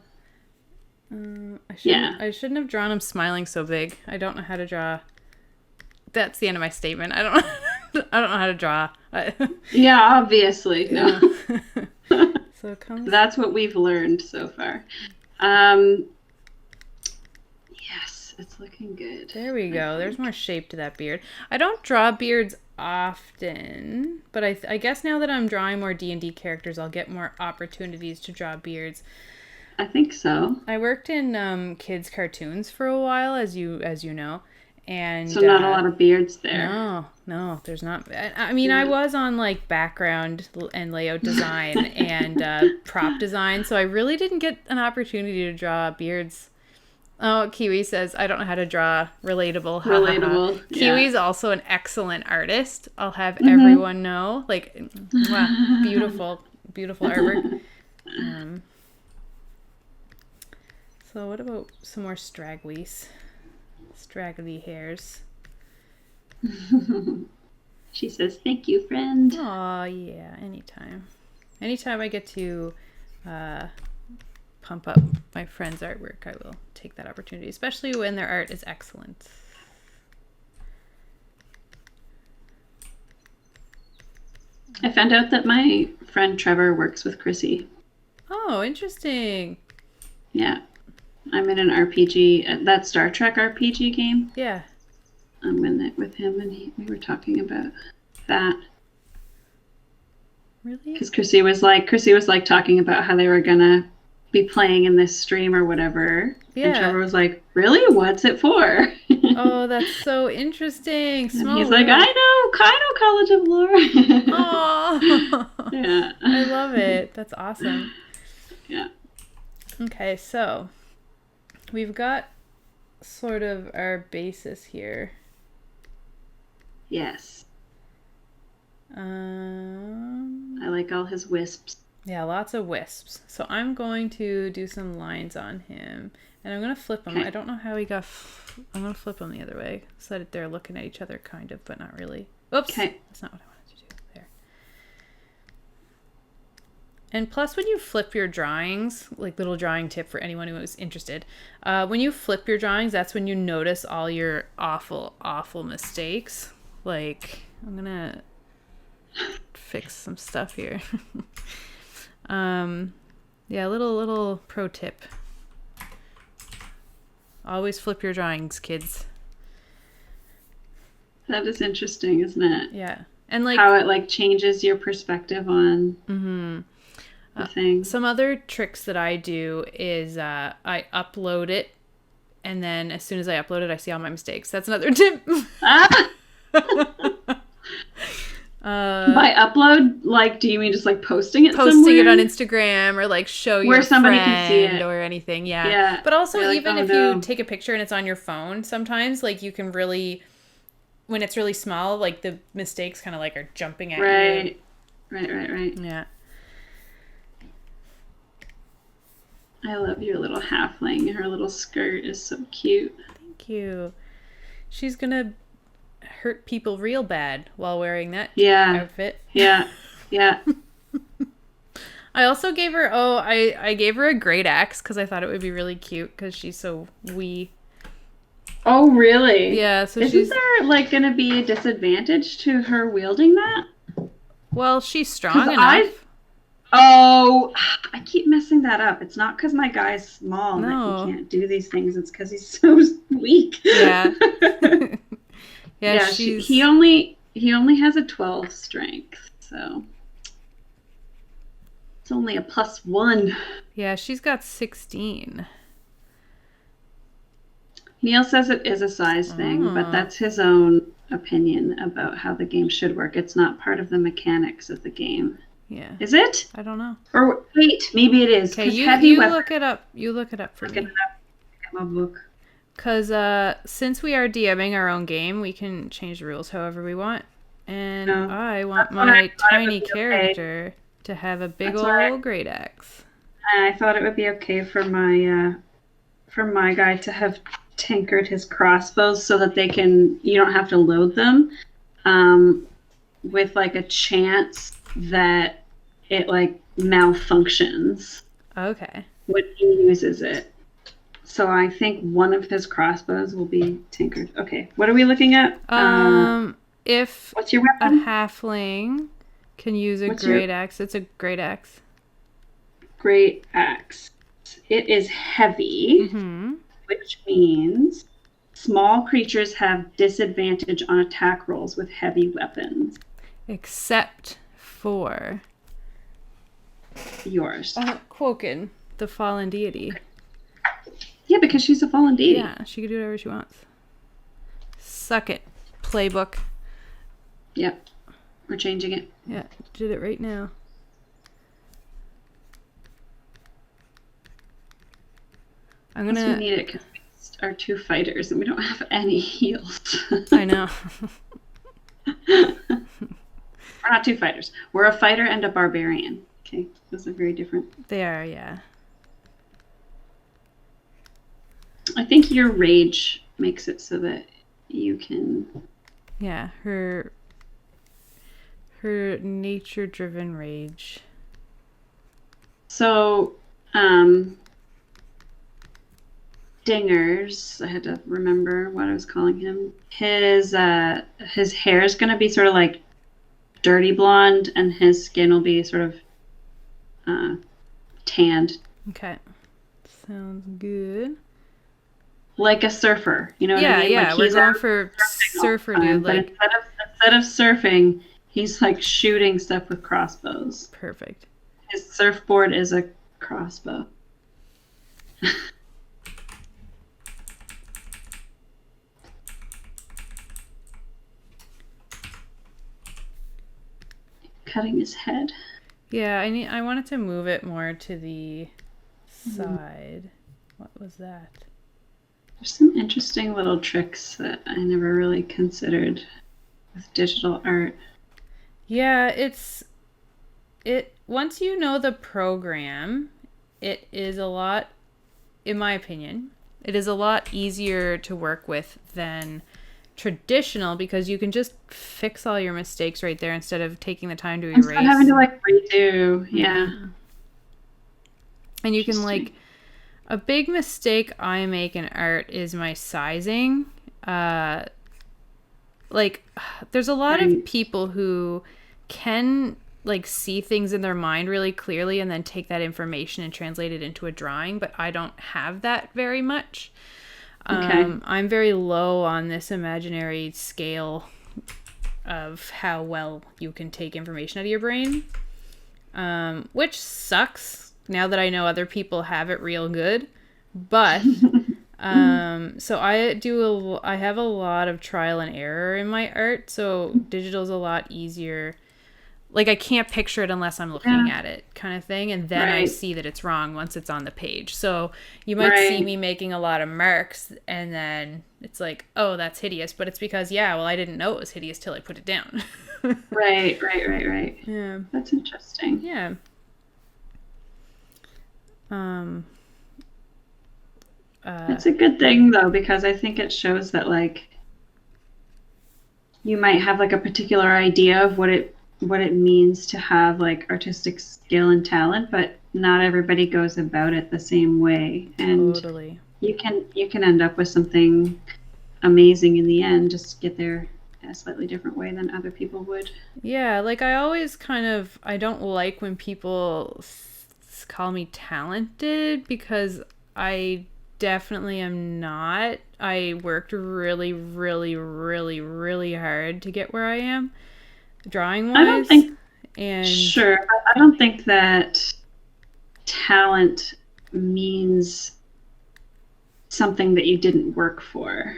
Speaker 2: Yeah.
Speaker 1: I shouldn't have drawn him smiling so big. I don't know how to draw. That's the end of my statement. I don't know how to draw.
Speaker 2: Yeah, obviously.
Speaker 1: Yeah. So it comes.
Speaker 2: That's what we've learned so far. Yes, it's looking good.
Speaker 1: There we go. There's more shape to that beard. I don't draw beards often, but I guess now that I'm drawing more D&D characters, I'll get more opportunities to draw beards.
Speaker 2: I think so.
Speaker 1: I worked in kids' cartoons for a while, as you know, and
Speaker 2: so not a lot of beards there.
Speaker 1: No, there's not. I mean, I was on like background and layout design and prop design, so I really didn't get an opportunity to draw beards. Oh, Kiwi says, I don't know how to draw. Relatable.
Speaker 2: Relatable. Yeah.
Speaker 1: Kiwi's also an excellent artist. I'll have everyone know. Like, wow, beautiful artwork. So what about some more straggly hairs?
Speaker 2: She says, thank you, friend.
Speaker 1: Oh, yeah, anytime. Anytime I get to pump up my friend's artwork, I will take that opportunity, especially when their art is excellent.
Speaker 2: I found out that my friend Trevor works with Chrissy.
Speaker 1: Oh, interesting.
Speaker 2: Yeah. I'm in an RPG, that Star Trek RPG game.
Speaker 1: Yeah.
Speaker 2: I'm in it with him, and we were talking about that.
Speaker 1: Really?
Speaker 2: Because Chrissy was like talking about how they were gonna be playing in this stream or whatever.
Speaker 1: Yeah.
Speaker 2: And Trevor was like, really? What's it for?
Speaker 1: Oh, that's so interesting.
Speaker 2: And he's like, I know College of Lore.
Speaker 1: Oh.
Speaker 2: Yeah.
Speaker 1: I love it. That's awesome.
Speaker 2: Yeah.
Speaker 1: Okay, so we've got sort of our basis here.
Speaker 2: Yes.
Speaker 1: I
Speaker 2: like all his wisps.
Speaker 1: Yeah, lots of wisps. So I'm going to do some lines on him, and I'm going to flip him.
Speaker 2: Okay.
Speaker 1: I don't know how he got... I'm going to flip him the other way, so that they're looking at each other, kind of, but not really. Oops!
Speaker 2: Okay.
Speaker 1: That's not what I wanted to do. There. And plus, when you flip your drawings, like little drawing tip for anyone who is interested, when you flip your drawings, that's when you notice all your awful, awful mistakes. Like, I'm going to fix some stuff here. Yeah, little pro tip. Always flip your drawings, kids.
Speaker 2: That is interesting, isn't it?
Speaker 1: Yeah. And like
Speaker 2: how it like changes your perspective on the thing.
Speaker 1: Some other tricks that I do is I upload it, and then as soon as I upload it, I see all my mistakes. That's another tip.
Speaker 2: By upload, like, do you mean just like posting it
Speaker 1: Posting
Speaker 2: somewhere?
Speaker 1: it on Instagram, or like show your
Speaker 2: where somebody
Speaker 1: friend
Speaker 2: can see it
Speaker 1: or anything. Yeah.
Speaker 2: Yeah.
Speaker 1: But also,
Speaker 2: like,
Speaker 1: even
Speaker 2: oh,
Speaker 1: if
Speaker 2: no.
Speaker 1: you take a picture and it's on your phone, sometimes like you can really, when it's really small, like the mistakes kind of like are jumping at you.
Speaker 2: Right.
Speaker 1: Yeah.
Speaker 2: I love your little halfling. Her little skirt is so cute.
Speaker 1: Thank you. She's gonna hurt people real bad while wearing that outfit.
Speaker 2: Yeah.
Speaker 1: I also gave her, I gave her a great axe because I thought it would be really cute because she's so wee.
Speaker 2: Oh, really?
Speaker 1: Yeah, so
Speaker 2: Isn't there, like, going to be a disadvantage to her wielding that?
Speaker 1: Well, she's strong enough.
Speaker 2: I keep messing that up. It's not because my guy's small
Speaker 1: No.
Speaker 2: that he can't do these things. It's because he's so weak.
Speaker 1: Yeah.
Speaker 2: Yeah, he only has a 12 strength, so it's only a +1.
Speaker 1: Yeah, she's got 16.
Speaker 2: Neil says it is a size thing, but that's his own opinion about how the game should work. It's not part of the mechanics of the game.
Speaker 1: Yeah.
Speaker 2: Is it?
Speaker 1: I don't know.
Speaker 2: Or wait, maybe it is.
Speaker 1: Okay,
Speaker 2: Because
Speaker 1: you
Speaker 2: heavy
Speaker 1: you
Speaker 2: weapons.
Speaker 1: look it up. You look it up for
Speaker 2: Look it
Speaker 1: me.
Speaker 2: up. Get my book.
Speaker 1: Because since we are DMing our own game, we can change the rules however we want. And
Speaker 2: No,
Speaker 1: I want
Speaker 2: that's when I
Speaker 1: my
Speaker 2: thought it would
Speaker 1: tiny
Speaker 2: be okay.
Speaker 1: character to have a big
Speaker 2: That's why
Speaker 1: old great axe.
Speaker 2: I thought it would be okay for my guy to have tinkered his crossbows so that you don't have to load them, um, with like a chance that it like malfunctions
Speaker 1: Okay.
Speaker 2: when he uses it. So I think one of his crossbows will be tinkered. Okay, what are we looking at?
Speaker 1: If
Speaker 2: What's your
Speaker 1: a
Speaker 2: weapon?
Speaker 1: halfling can use a
Speaker 2: What's your
Speaker 1: great axe, it's a great axe.
Speaker 2: great axe? It is heavy,
Speaker 1: Mm-hmm.
Speaker 2: which means small creatures have disadvantage on attack rolls with heavy weapons.
Speaker 1: Except for
Speaker 2: Yours.
Speaker 1: Quoken, the fallen deity.
Speaker 2: Yeah, because she's a fallen deity.
Speaker 1: Yeah, she can do whatever she wants. Suck it, playbook.
Speaker 2: Yep. We're changing it.
Speaker 1: Yeah, did it right now. I'm
Speaker 2: Plus we
Speaker 1: gonna.
Speaker 2: need it because we are two fighters and we don't have any heals.
Speaker 1: I know.
Speaker 2: We're not two fighters. We're a fighter and a barbarian. Okay, those are very different.
Speaker 1: They are, yeah.
Speaker 2: I think your rage makes it so that you can.
Speaker 1: Yeah, her nature-driven rage.
Speaker 2: So, Dingers, I had to remember what I was calling him. His hair is going to be sort of like dirty blonde, and his skin will be sort of tanned.
Speaker 1: Okay. Sounds good.
Speaker 2: Like a surfer, you know what
Speaker 1: Yeah,
Speaker 2: I mean?
Speaker 1: yeah,
Speaker 2: Like
Speaker 1: we're
Speaker 2: he's
Speaker 1: going
Speaker 2: out
Speaker 1: for
Speaker 2: surfing all
Speaker 1: surfer
Speaker 2: the time,
Speaker 1: dude.
Speaker 2: but
Speaker 1: Like,
Speaker 2: instead of surfing, he's like shooting stuff with crossbows.
Speaker 1: perfect.
Speaker 2: His surfboard is a crossbow. Cutting his head.
Speaker 1: Yeah, I wanted to move it more to the side. What was that?
Speaker 2: There's some interesting little tricks that I never really considered with digital art.
Speaker 1: Yeah, it once you know the program, it is a lot, in my opinion, it is a lot easier to work with than traditional because you can just fix all your mistakes right there instead of taking the time to
Speaker 2: Instead of
Speaker 1: erase.
Speaker 2: having to like redo, yeah.
Speaker 1: And you can
Speaker 2: Interesting.
Speaker 1: a big mistake I make in art is my sizing. Like there's a lot of
Speaker 2: Right.
Speaker 1: people who can like see things in their mind really clearly and then take that information and translate it into a drawing, but I don't have that very much.
Speaker 2: Okay.
Speaker 1: I'm very low on this imaginary scale of how well you can take information out of your brain, which sucks now that I know other people have it real good. But so I have a lot of trial and error in my art, so digital's a lot easier. Like I can't picture it unless I'm looking at it, kind of thing, and then I
Speaker 2: Right.
Speaker 1: see that it's wrong once it's on the page. So you might see
Speaker 2: Right.
Speaker 1: me making a lot of marks and then it's like, oh, that's hideous, but it's because I didn't know it was hideous till I put it down.
Speaker 2: Right.
Speaker 1: Yeah.
Speaker 2: That's interesting.
Speaker 1: Yeah.
Speaker 2: It's a good thing though, because I think it shows that like you might have like a particular idea of what it means to have like artistic skill and talent, but not everybody goes about it the same way. And
Speaker 1: Totally.
Speaker 2: you can end up with something amazing in the end, just get there in a slightly different way than other people would.
Speaker 1: Yeah, like I always I don't like when people call me talented because I definitely am not. I worked really, really, really, really hard to get where I am, drawing
Speaker 2: I don't
Speaker 1: wise.
Speaker 2: think
Speaker 1: And
Speaker 2: Sure, but I don't think that talent means something that you didn't work for.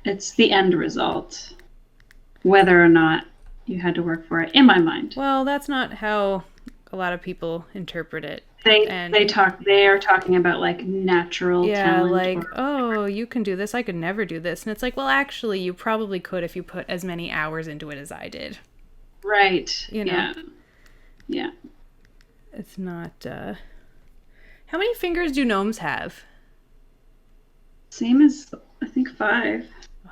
Speaker 2: It's the end result, whether or not you had to work for it, in my mind.
Speaker 1: Well, that's not how a lot of people interpret it. And
Speaker 2: They are talking about like natural
Speaker 1: yeah,
Speaker 2: talent
Speaker 1: like,
Speaker 2: or
Speaker 1: oh, you can do this. I could never do this. And it's like, well, actually, you probably could if you put as many hours into it as I did.
Speaker 2: right.
Speaker 1: You know?
Speaker 2: Yeah. Yeah.
Speaker 1: It's not, How many fingers do gnomes have?
Speaker 2: Same as I think 5.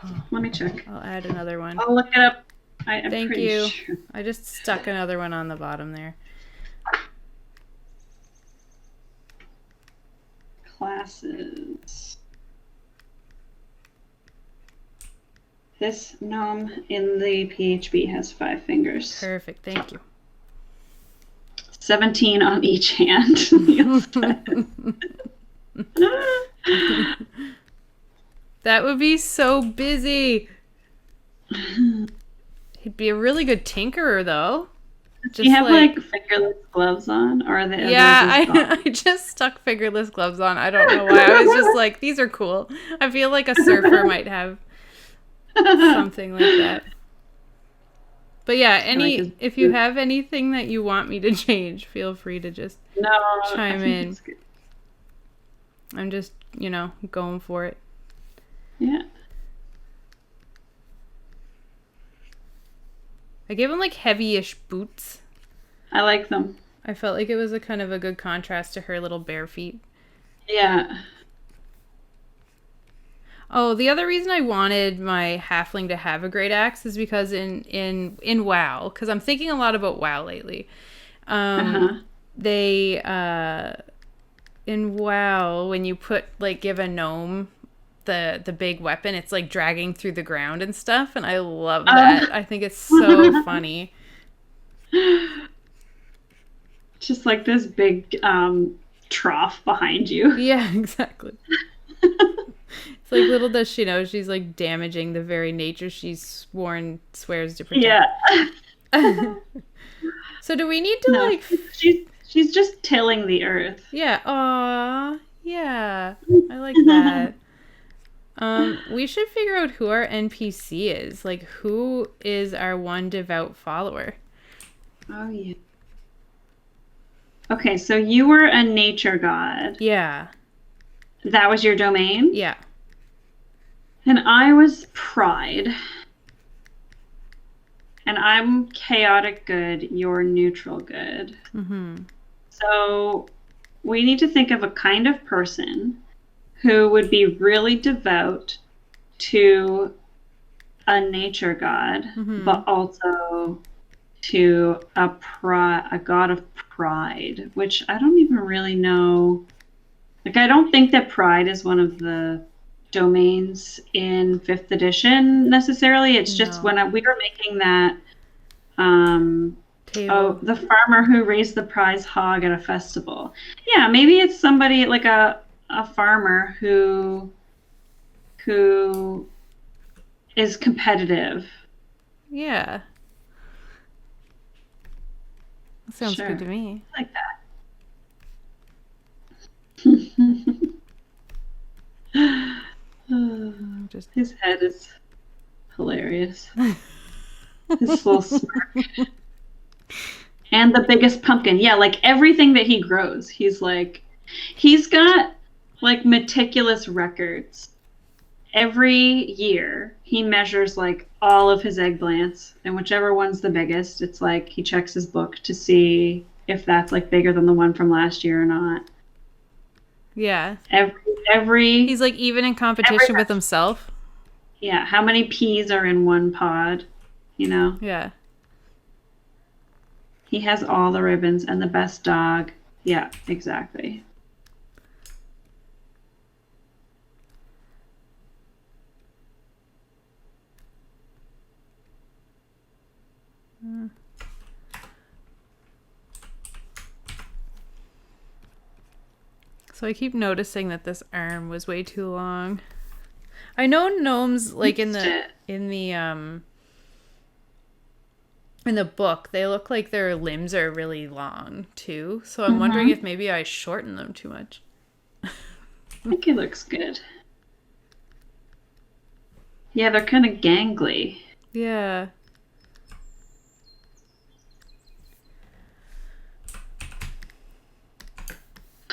Speaker 1: Oh,
Speaker 2: Let me check.
Speaker 1: I'll add another one.
Speaker 2: I'll look it up. I'm
Speaker 1: Thank
Speaker 2: pretty
Speaker 1: you.
Speaker 2: sure.
Speaker 1: I just stuck another one on the bottom there.
Speaker 2: Classes. This gnome in the PHB has 5 fingers.
Speaker 1: Perfect. Thank you.
Speaker 2: 17 on each hand.
Speaker 1: That would be so busy. He'd be a really good tinkerer, though.
Speaker 2: Do you have like fingerless gloves on, or are they?
Speaker 1: Yeah, I just stuck fingerless gloves on. I don't know why. I was just like, these are cool. I feel like a surfer might have something like that. But yeah, if you have anything that you want me to change, feel free to just chime in. I'm just, going for it.
Speaker 2: Yeah.
Speaker 1: I gave him like heavy-ish boots.
Speaker 2: I like them.
Speaker 1: I felt like it was a kind of a good contrast to her little bare feet.
Speaker 2: Yeah.
Speaker 1: Oh, the other reason I wanted my halfling to have a great axe is because in WoW, because I'm thinking a lot about WoW lately. They in WoW, when you give a gnome the big weapon, it's like dragging through the ground and stuff, and I love that. I think it's so funny.
Speaker 2: Just like this big trough behind you.
Speaker 1: Yeah, exactly. It's like, little does she know, she's like damaging the very nature swears to protect.
Speaker 2: Yeah.
Speaker 1: So do we need to
Speaker 2: she's just tilling the earth.
Speaker 1: Yeah. Aw. Yeah. I like that. We should figure out who our NPC is. Like, who is our one devout follower?
Speaker 2: Oh, yeah. Okay, so you were a nature god.
Speaker 1: Yeah.
Speaker 2: That was your domain?
Speaker 1: Yeah.
Speaker 2: And I was pride. And I'm chaotic good, you're neutral good.
Speaker 1: Mm-hmm.
Speaker 2: So we need to think of a kind of person who would be really devout to a nature god, but also to a god of pride, which I don't even really know. Like, I don't think that pride is one of the domains in 5th edition necessarily. It's just when we were making that the farmer who raised the prize hog at a festival. Yeah, maybe it's somebody like a farmer who is competitive.
Speaker 1: Yeah. That sounds good to me.
Speaker 2: I like that. His head is hilarious. His little smirk. And the biggest pumpkin. Yeah, like everything that he grows. He's got like meticulous records. Every year he measures like all of his eggplants, and whichever one's the biggest, it's like he checks his book to see if that's like bigger than the one from last year or not.
Speaker 1: Yeah.
Speaker 2: Every
Speaker 1: he's like even in competition with himself.
Speaker 2: Yeah, how many peas are in one pod,
Speaker 1: Yeah.
Speaker 2: He has all the ribbons and the best dog. Yeah, exactly.
Speaker 1: So I keep noticing that this arm was way too long. I know gnomes, like in the book, they look like their limbs are really long too. So I'm wondering if maybe I shorten them too much.
Speaker 2: I think it looks good. Yeah, they're kind of gangly.
Speaker 1: Yeah.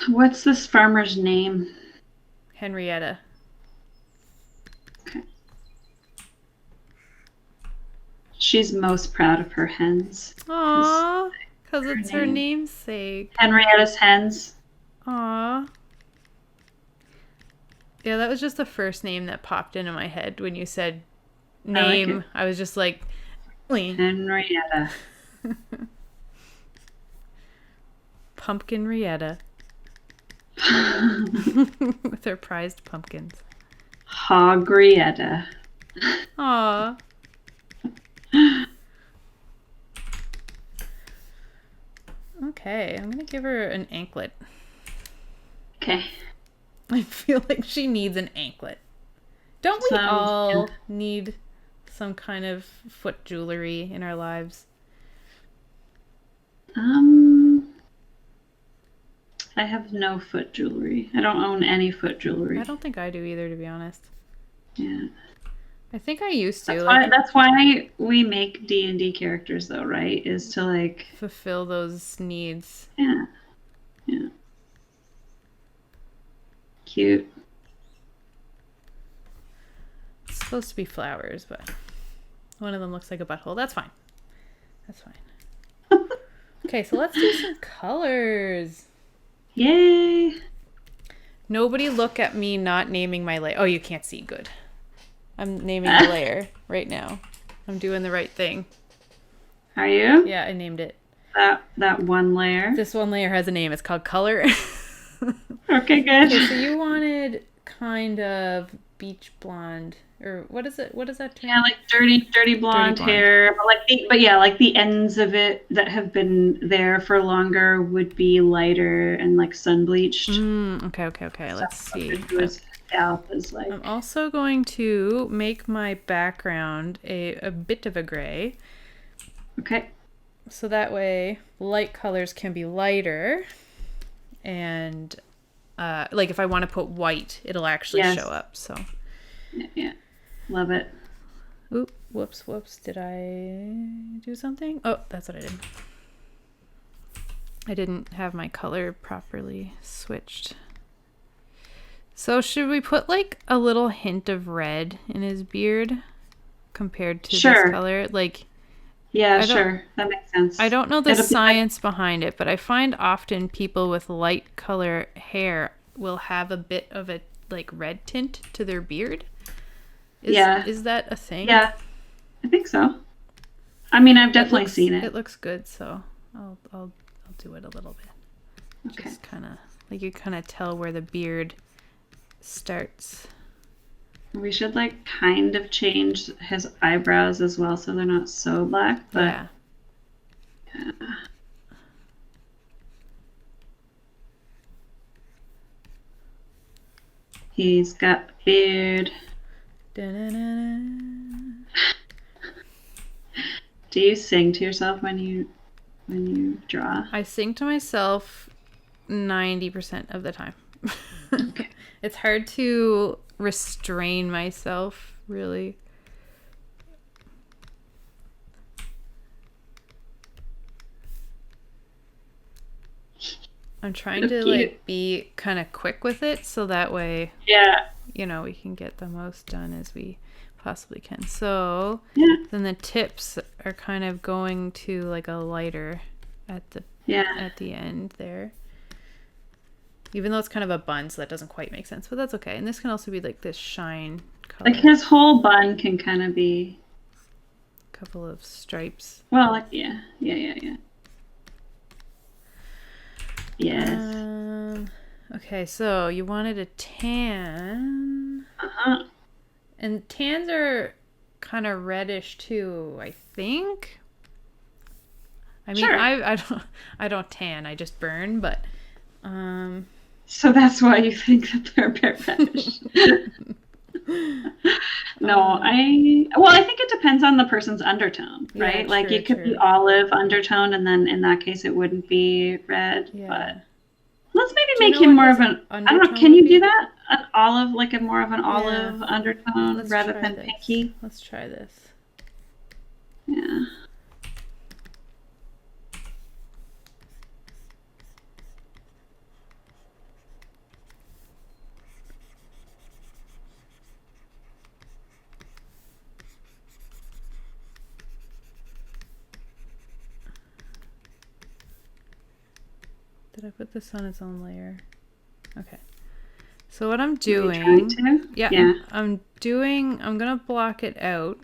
Speaker 2: What's this farmer's name?
Speaker 1: Henrietta.
Speaker 2: Okay. She's most proud of her hens.
Speaker 1: Aww, because it's her namesake.
Speaker 2: Henrietta's hens.
Speaker 1: Aww. Yeah, that was just the first name that popped into my head when you said name. I was just like,
Speaker 2: Henrietta.
Speaker 1: Pumpkin Rietta. With her prized pumpkins.
Speaker 2: Hogrietta.
Speaker 1: Aww. Okay, I'm gonna give her an anklet.
Speaker 2: Okay.
Speaker 1: I feel like she needs an anklet. Don't we all need some kind of foot jewelry in our lives?
Speaker 2: I have no foot jewelry. I don't own any foot jewelry.
Speaker 1: I don't think I do either, to be honest.
Speaker 2: Yeah.
Speaker 1: I think I used to.
Speaker 2: That's why we make D&D characters, though, right? Is to, like...
Speaker 1: fulfill those needs.
Speaker 2: Yeah. Yeah. Cute.
Speaker 1: It's supposed to be flowers, but one of them looks like a butthole. That's fine. That's fine. Okay, so let's do some colors.
Speaker 2: Yay!
Speaker 1: Nobody look at me not naming my layer. Oh, you can't see. Good. I'm naming the layer right now. I'm doing the right thing.
Speaker 2: Are you?
Speaker 1: Yeah, I named it.
Speaker 2: That one layer?
Speaker 1: This one layer has a name. It's called color.
Speaker 2: Okay, good.
Speaker 1: Okay, so you wanted kind of beach blonde, or what is it? What is that term?
Speaker 2: Yeah, like dirty blonde hair. But like the ends of it that have been there for longer would be lighter and like sun bleached.
Speaker 1: Okay. Let's see.
Speaker 2: Scalp is like.
Speaker 1: I'm also going to make my background a bit of a gray.
Speaker 2: Okay.
Speaker 1: So that way light colors can be lighter, and like if I want to put white, it'll actually show up. So
Speaker 2: yeah. Love it.
Speaker 1: Oop, whoops. Did I do something? Oh, that's what I did. I didn't have my color properly switched. So should we put like a little hint of red in his beard compared to this color? Like,
Speaker 2: yeah, sure. That makes sense.
Speaker 1: I don't know the science behind it, but I find often people with light color hair will have a bit of a like red tint to their beard. Is that a thing?
Speaker 2: Yeah, I think so. I mean, I've definitely seen it.
Speaker 1: It looks good, so I'll do it a little bit.
Speaker 2: Okay.
Speaker 1: Just kind of like you kind of tell where the beard starts.
Speaker 2: We should like kind of change his eyebrows as well so they're not so black, but yeah. He's got beard. Do you sing to yourself when you draw?
Speaker 1: I sing to myself 90% of the time.
Speaker 2: Okay.
Speaker 1: It's hard to restrain myself, really. I'm trying to like be kind of quick with it so that way we can get the most done as we possibly can. So then the tips are kind of going to like a lighter at the end there. Even though it's kind of a bun, so that doesn't quite make sense, but that's okay. And this can also be like this shine color.
Speaker 2: Like his whole bun can kind of be
Speaker 1: a couple of stripes.
Speaker 2: Well, like yeah. Yes.
Speaker 1: Okay, so you wanted a tan. And tans are kind of reddish too, I think. I mean, sure. I don't tan, I just burn, but
Speaker 2: so that's why you think that they're a bit reddish. No, I think it depends on the person's undertone, right? Yeah, like it could be olive undertone, and then in that case it wouldn't be red. Yeah. But let's maybe make him more of an I don't know. Can you do that? An olive, like a more of an olive undertone rather than pinky.
Speaker 1: Let's try this.
Speaker 2: Yeah.
Speaker 1: Did I put this on its own layer? Okay. So what I'm
Speaker 2: Are you
Speaker 1: doing,
Speaker 2: trying to?
Speaker 1: yeah, I'm gonna block it out.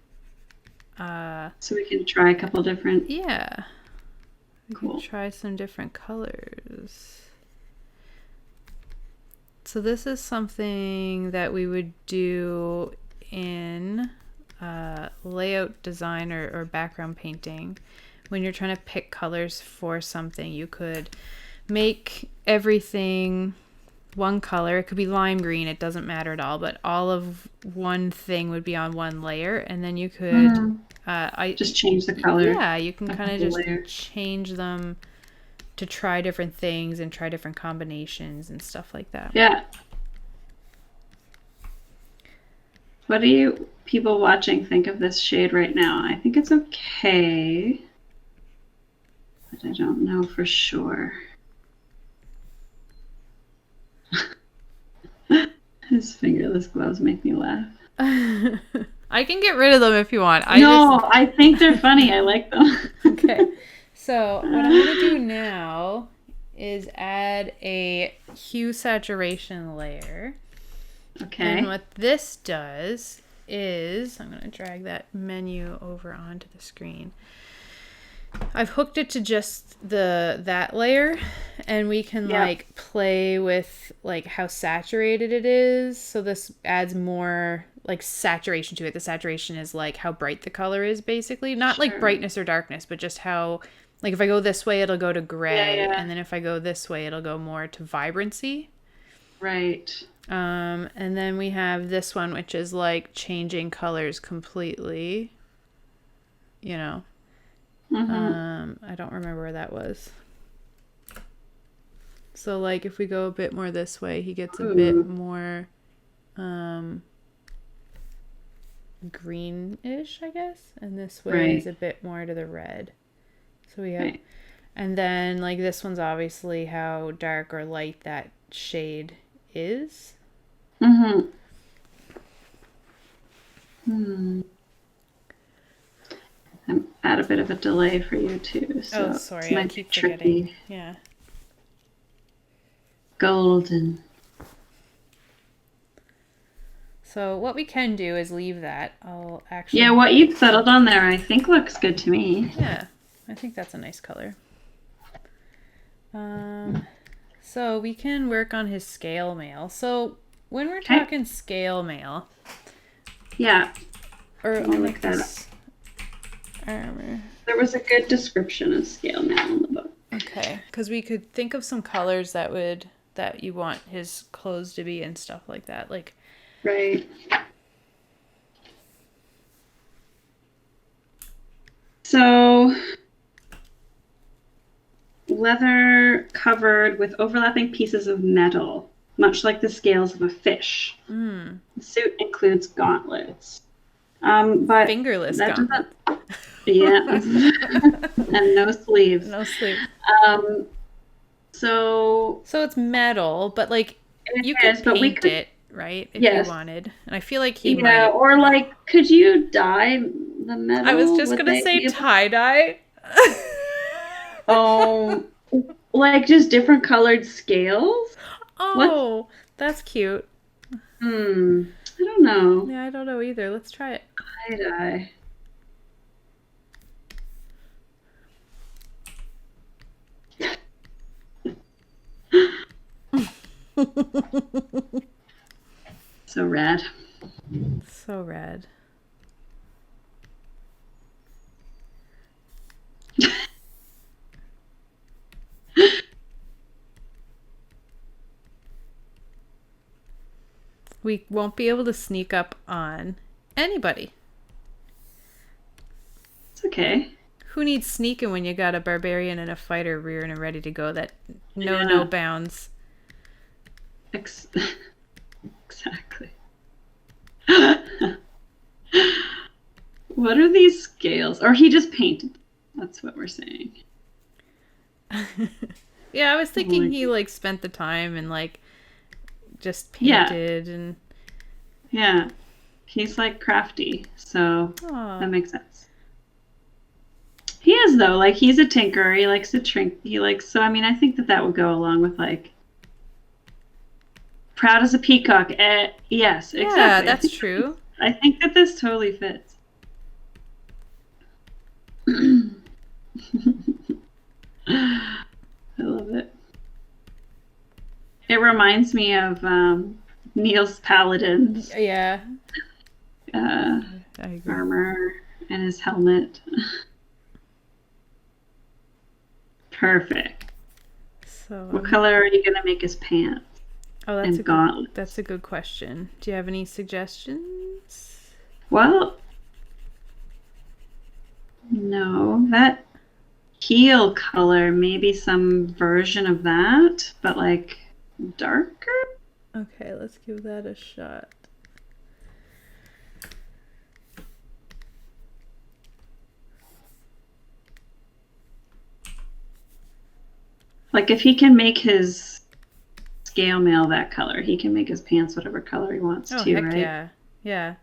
Speaker 2: So we can try a couple different.
Speaker 1: Yeah, we can
Speaker 2: Cool.
Speaker 1: try some different colors. So this is something that we would do in layout design or background painting. When you're trying to pick colors for something, you could make everything one color. It could be lime green, it doesn't matter at all, but all of one thing would be on one layer, and then you could
Speaker 2: Just change the color.
Speaker 1: yeah, you can kind of just
Speaker 2: layer.
Speaker 1: change them to try different things and try different combinations and stuff like that.
Speaker 2: Yeah. What do you people watching think of this shade right now? I think it's okay, but I don't know for sure. His fingerless gloves make me laugh.
Speaker 1: I can get rid of them if you want.
Speaker 2: I think they're funny. I like them.
Speaker 1: Okay. So what I'm going to do now is add a hue saturation layer.
Speaker 2: Okay.
Speaker 1: And what this does is, I'm going to drag that menu over onto the screen. I've hooked it to just that layer, and we can like play with like how saturated it is. So this adds more like saturation to it. The saturation is like how bright the color is, basically. Not like brightness or darkness, but just how, like if I go this way, it'll go to gray, and then if I go this way, it'll go more to vibrancy.
Speaker 2: Right.
Speaker 1: And then we have this one, which is like changing colors completely. You know. I don't remember where that was. So like if we go a bit more this way, he gets a bit more greenish, I guess, and this way is a bit more to the red. So we have and then like this one's obviously how dark or light that shade is.
Speaker 2: I'm at a bit of a delay for you too. So
Speaker 1: sorry, I keep forgetting. Yeah.
Speaker 2: Golden.
Speaker 1: So what we can do is leave that. I'll actually.
Speaker 2: Yeah, what you've settled on there, I think looks good to me.
Speaker 1: Yeah, I think that's a nice color. So we can work on his scale mail. So when we're talking scale mail.
Speaker 2: Yeah.
Speaker 1: Or
Speaker 2: I'll look that up. There was a good description of scale mail in the book.
Speaker 1: Okay, because we could think of some colors that you want his clothes to be and stuff like that, like.
Speaker 2: Right. So, leather covered with overlapping pieces of metal, much like the scales of a fish. The suit includes gauntlets. But
Speaker 1: fingerless gauntlets.
Speaker 2: Yeah. And no sleeves.
Speaker 1: No sleeves.
Speaker 2: So
Speaker 1: it's metal, but like you could paint it, right? If you wanted. And I feel like he might.
Speaker 2: Yeah, or like, could you dye the metal?
Speaker 1: I was just gonna say tie-dye.
Speaker 2: Oh, like just different colored scales?
Speaker 1: Oh, that's cute.
Speaker 2: I don't know.
Speaker 1: Yeah, I don't know either. Let's try it.
Speaker 2: Tie-dye. So rad.
Speaker 1: So rad. We won't be able to sneak up on anybody.
Speaker 2: It's okay.
Speaker 1: Who needs sneaking when you got a barbarian and a fighter rearing and ready to go that no bounds?
Speaker 2: Exactly. What are these scales? Or he just painted. That's what we're saying.
Speaker 1: Yeah, I was thinking he like spent the time and like just painted and
Speaker 2: yeah, he's like crafty, so that makes sense. He is though. Like he's a tinkerer. He likes to trink. He likes. So I mean, I think that that would go along with like proud as a peacock. Yes,
Speaker 1: Yeah,
Speaker 2: exactly.
Speaker 1: that's true.
Speaker 2: I think that this totally fits. I love it. It reminds me of Neil's paladin's
Speaker 1: Yeah,
Speaker 2: uh,
Speaker 1: I agree.
Speaker 2: armor and his helmet. Perfect.
Speaker 1: So,
Speaker 2: What color are you gonna make his pants
Speaker 1: oh,
Speaker 2: and gauntlets?
Speaker 1: that's a good question. Do you have any suggestions?
Speaker 2: Well, no, that heel color, maybe some version of that, but like darker.
Speaker 1: Okay, let's give that a shot.
Speaker 2: Like if he can make his scale mail that color, he can make his pants whatever color he wants
Speaker 1: Oh,
Speaker 2: to,
Speaker 1: heck
Speaker 2: right?
Speaker 1: yeah. Yeah.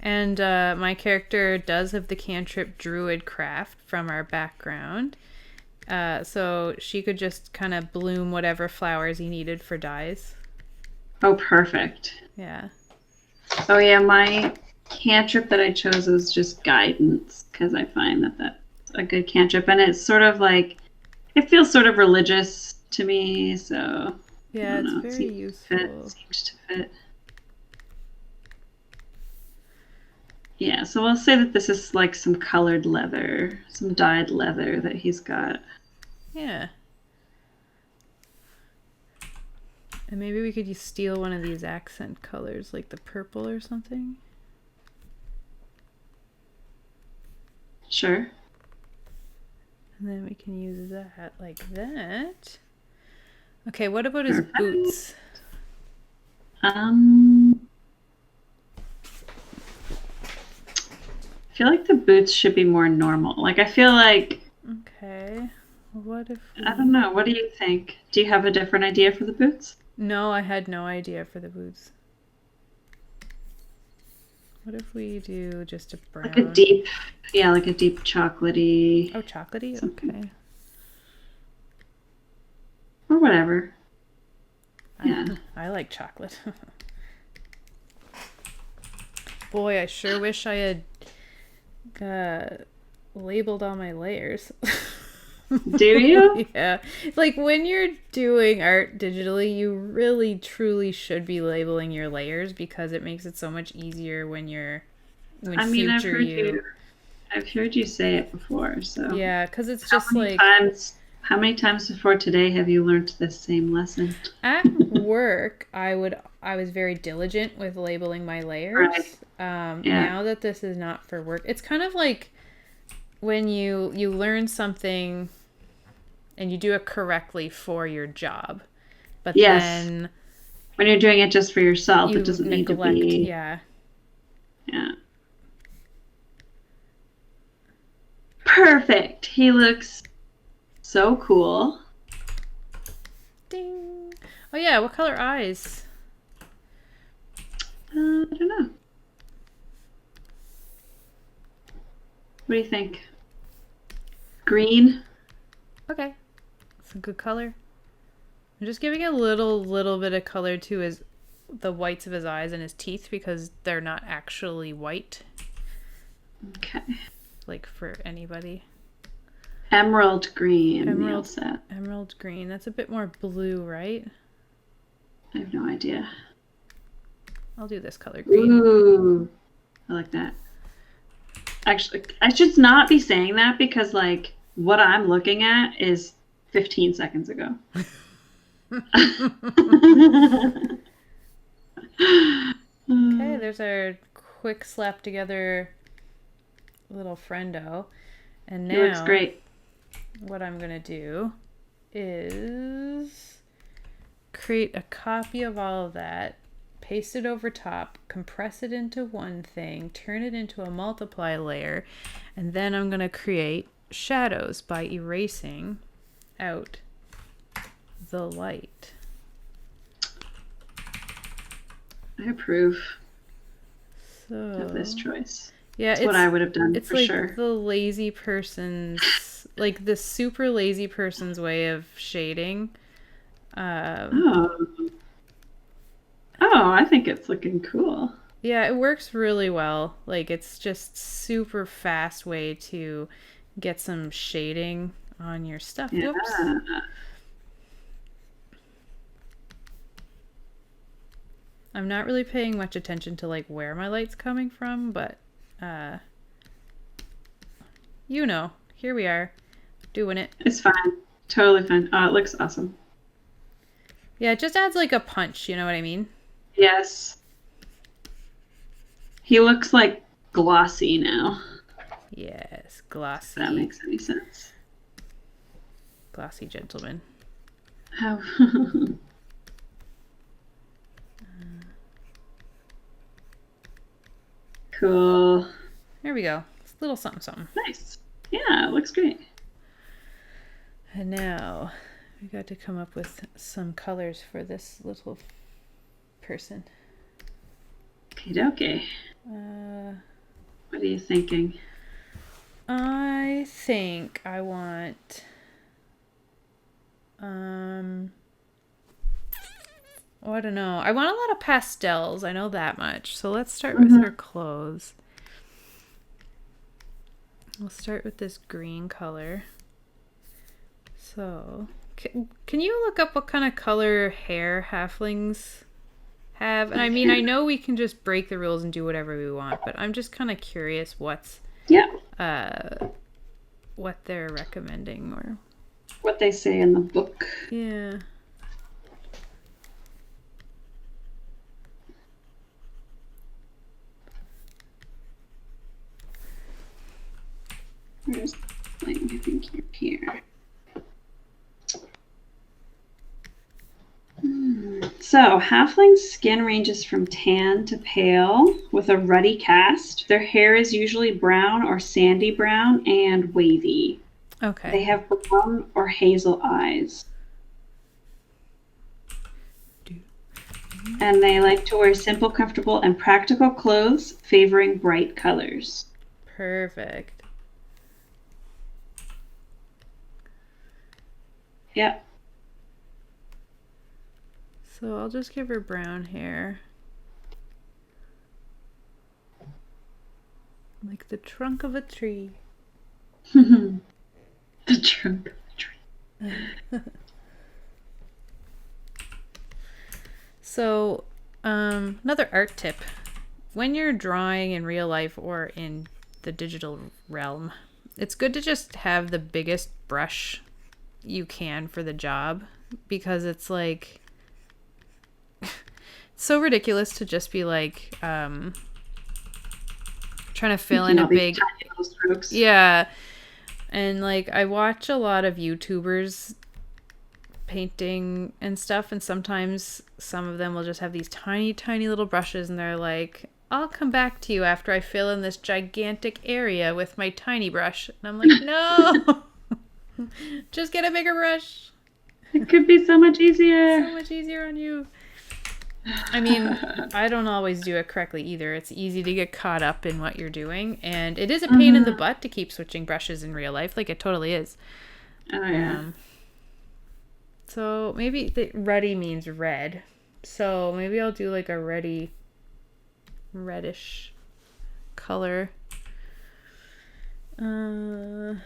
Speaker 1: And my character does have the cantrip Druid Craft from our background. So she could just kind of bloom whatever flowers he needed for dyes.
Speaker 2: Oh, perfect.
Speaker 1: Yeah.
Speaker 2: Oh yeah, my cantrip that I chose was just guidance because I find that that's a good cantrip, and it's sort of like it feels sort of religious to me. So I
Speaker 1: Yeah,
Speaker 2: don't
Speaker 1: it's
Speaker 2: know. It
Speaker 1: very
Speaker 2: seems to fit.
Speaker 1: useful.
Speaker 2: Seems to fit. Yeah, so we'll say that this is like some colored leather, some dyed leather that he's got.
Speaker 1: Yeah. And maybe we could steal one of these accent colors, like the purple or something.
Speaker 2: Sure.
Speaker 1: And then we can use that like that. Okay, what about his
Speaker 2: Perfect.
Speaker 1: boots?
Speaker 2: I feel like the boots should be more normal. Like I feel like
Speaker 1: Okay. What if
Speaker 2: I don't know. What do you think? Do you have a different idea for the boots?
Speaker 1: No, I had no idea for the boots. What if we do just a brown?
Speaker 2: Like a deep, yeah, like a deep chocolatey.
Speaker 1: Oh, chocolatey?
Speaker 2: Something.
Speaker 1: Okay.
Speaker 2: Or whatever. Yeah.
Speaker 1: I like chocolate. Boy, I sure wish I had labeled all my layers.
Speaker 2: Do you?
Speaker 1: Yeah. Like when you're doing art digitally, you really truly should be labeling your layers because it makes it so much easier when
Speaker 2: I mean,
Speaker 1: future
Speaker 2: I've heard you say it before. So
Speaker 1: Yeah, because it's just like
Speaker 2: how many times before today have you learned this same lesson?
Speaker 1: at work, I was very diligent with labeling my layers.
Speaker 2: Right. Yeah.
Speaker 1: Now that this is not for work, it's kind of like when you learn something and you do it correctly for your job, but
Speaker 2: Yes.
Speaker 1: then
Speaker 2: When you're doing it just for yourself,
Speaker 1: you
Speaker 2: it doesn't need
Speaker 1: neglect.
Speaker 2: to be.
Speaker 1: Yeah.
Speaker 2: Yeah. Perfect. He looks so cool.
Speaker 1: Ding. Oh yeah, what color eyes?
Speaker 2: I don't know. What do you think? Green?
Speaker 1: Okay. It's a good color. I'm just giving a little bit of color to the whites of his eyes and his teeth because they're not actually white.
Speaker 2: Okay.
Speaker 1: Like for anybody.
Speaker 2: Emerald green. Neil said.
Speaker 1: Emerald green. That's a bit more blue, right?
Speaker 2: I have no idea.
Speaker 1: I'll do this color green.
Speaker 2: Ooh. I like that. Actually, I should not be saying that because, like, what I'm looking at is 15 seconds ago.
Speaker 1: Okay, there's our quick slap together little friendo. And now
Speaker 2: He looks great.
Speaker 1: What I'm going to do is create a copy of all of that, paste it over top, compress it into one thing, turn it into a multiply layer, and then I'm going to create shadows by erasing out the light.
Speaker 2: I approve
Speaker 1: So
Speaker 2: of this choice.
Speaker 1: Yeah,
Speaker 2: That's what I would have done
Speaker 1: it's
Speaker 2: for
Speaker 1: like
Speaker 2: sure.
Speaker 1: the lazy person's like the super lazy person's way of shading. Um,
Speaker 2: Oh, oh, I think it's looking cool.
Speaker 1: yeah, it works really well. Like it's just super fast way to get some shading on your stuff.
Speaker 2: Yeah.
Speaker 1: Whoops. I'm not really paying much attention to like where my light's coming from, but uh you know, here we are doing it.
Speaker 2: It's fine. Totally fine. Oh, it looks awesome.
Speaker 1: Yeah, it just adds like a punch, you know what I mean?
Speaker 2: Yes. He looks like glossy now,
Speaker 1: Yes,
Speaker 2: if that
Speaker 1: glossy,
Speaker 2: makes any sense.
Speaker 1: glossy gentleman.
Speaker 2: How cool.
Speaker 1: There we go. It's a little something something.
Speaker 2: Nice. Yeah, it looks great.
Speaker 1: And now we got to come up with some colors for this little person.
Speaker 2: Okie dokie. What are you thinking?
Speaker 1: I think I want oh, I don't know. I want a lot of pastels. I know that much. So let's start with her clothes. We'll start with this green color. So, can you look up what kind of color hair halflings have? And I mean, I know we can just break the rules and do whatever we want, but I'm just kind of curious what's what they're recommending or
Speaker 2: what they say in the book.
Speaker 1: yeah.
Speaker 2: Where's the thing? I think you're here. So, halflings' skin ranges from tan to pale with a ruddy cast. Their hair is usually brown or sandy brown and wavy.
Speaker 1: Okay.
Speaker 2: They have brown or hazel eyes. And they like to wear simple, comfortable, and practical clothes, favoring bright colors.
Speaker 1: Perfect.
Speaker 2: Yep.
Speaker 1: So I'll just give her brown hair. Like the trunk of a tree.
Speaker 2: The trunk of a tree.
Speaker 1: So, another art tip. When you're drawing in real life or in the digital realm, it's good to just have the biggest brush you can for the job because it's like so ridiculous to just be like trying to fill in a big
Speaker 2: tiny little strokes.
Speaker 1: Yeah. And like I watch a lot of YouTubers painting and stuff, and sometimes some of them will just have these tiny little brushes and they're like, I'll come back to you after I fill in this gigantic area with my tiny brush. And I'm like, no. Just get a bigger brush.
Speaker 2: It could be so much easier.
Speaker 1: So much easier on you. I mean, I don't always do it correctly either. It's easy to get caught up in what you're doing, and it is a pain in the butt to keep switching brushes in real life. Like, it totally is.
Speaker 2: Oh, yeah.
Speaker 1: So maybe the ruddy means red. So maybe I'll do like a reddish color. And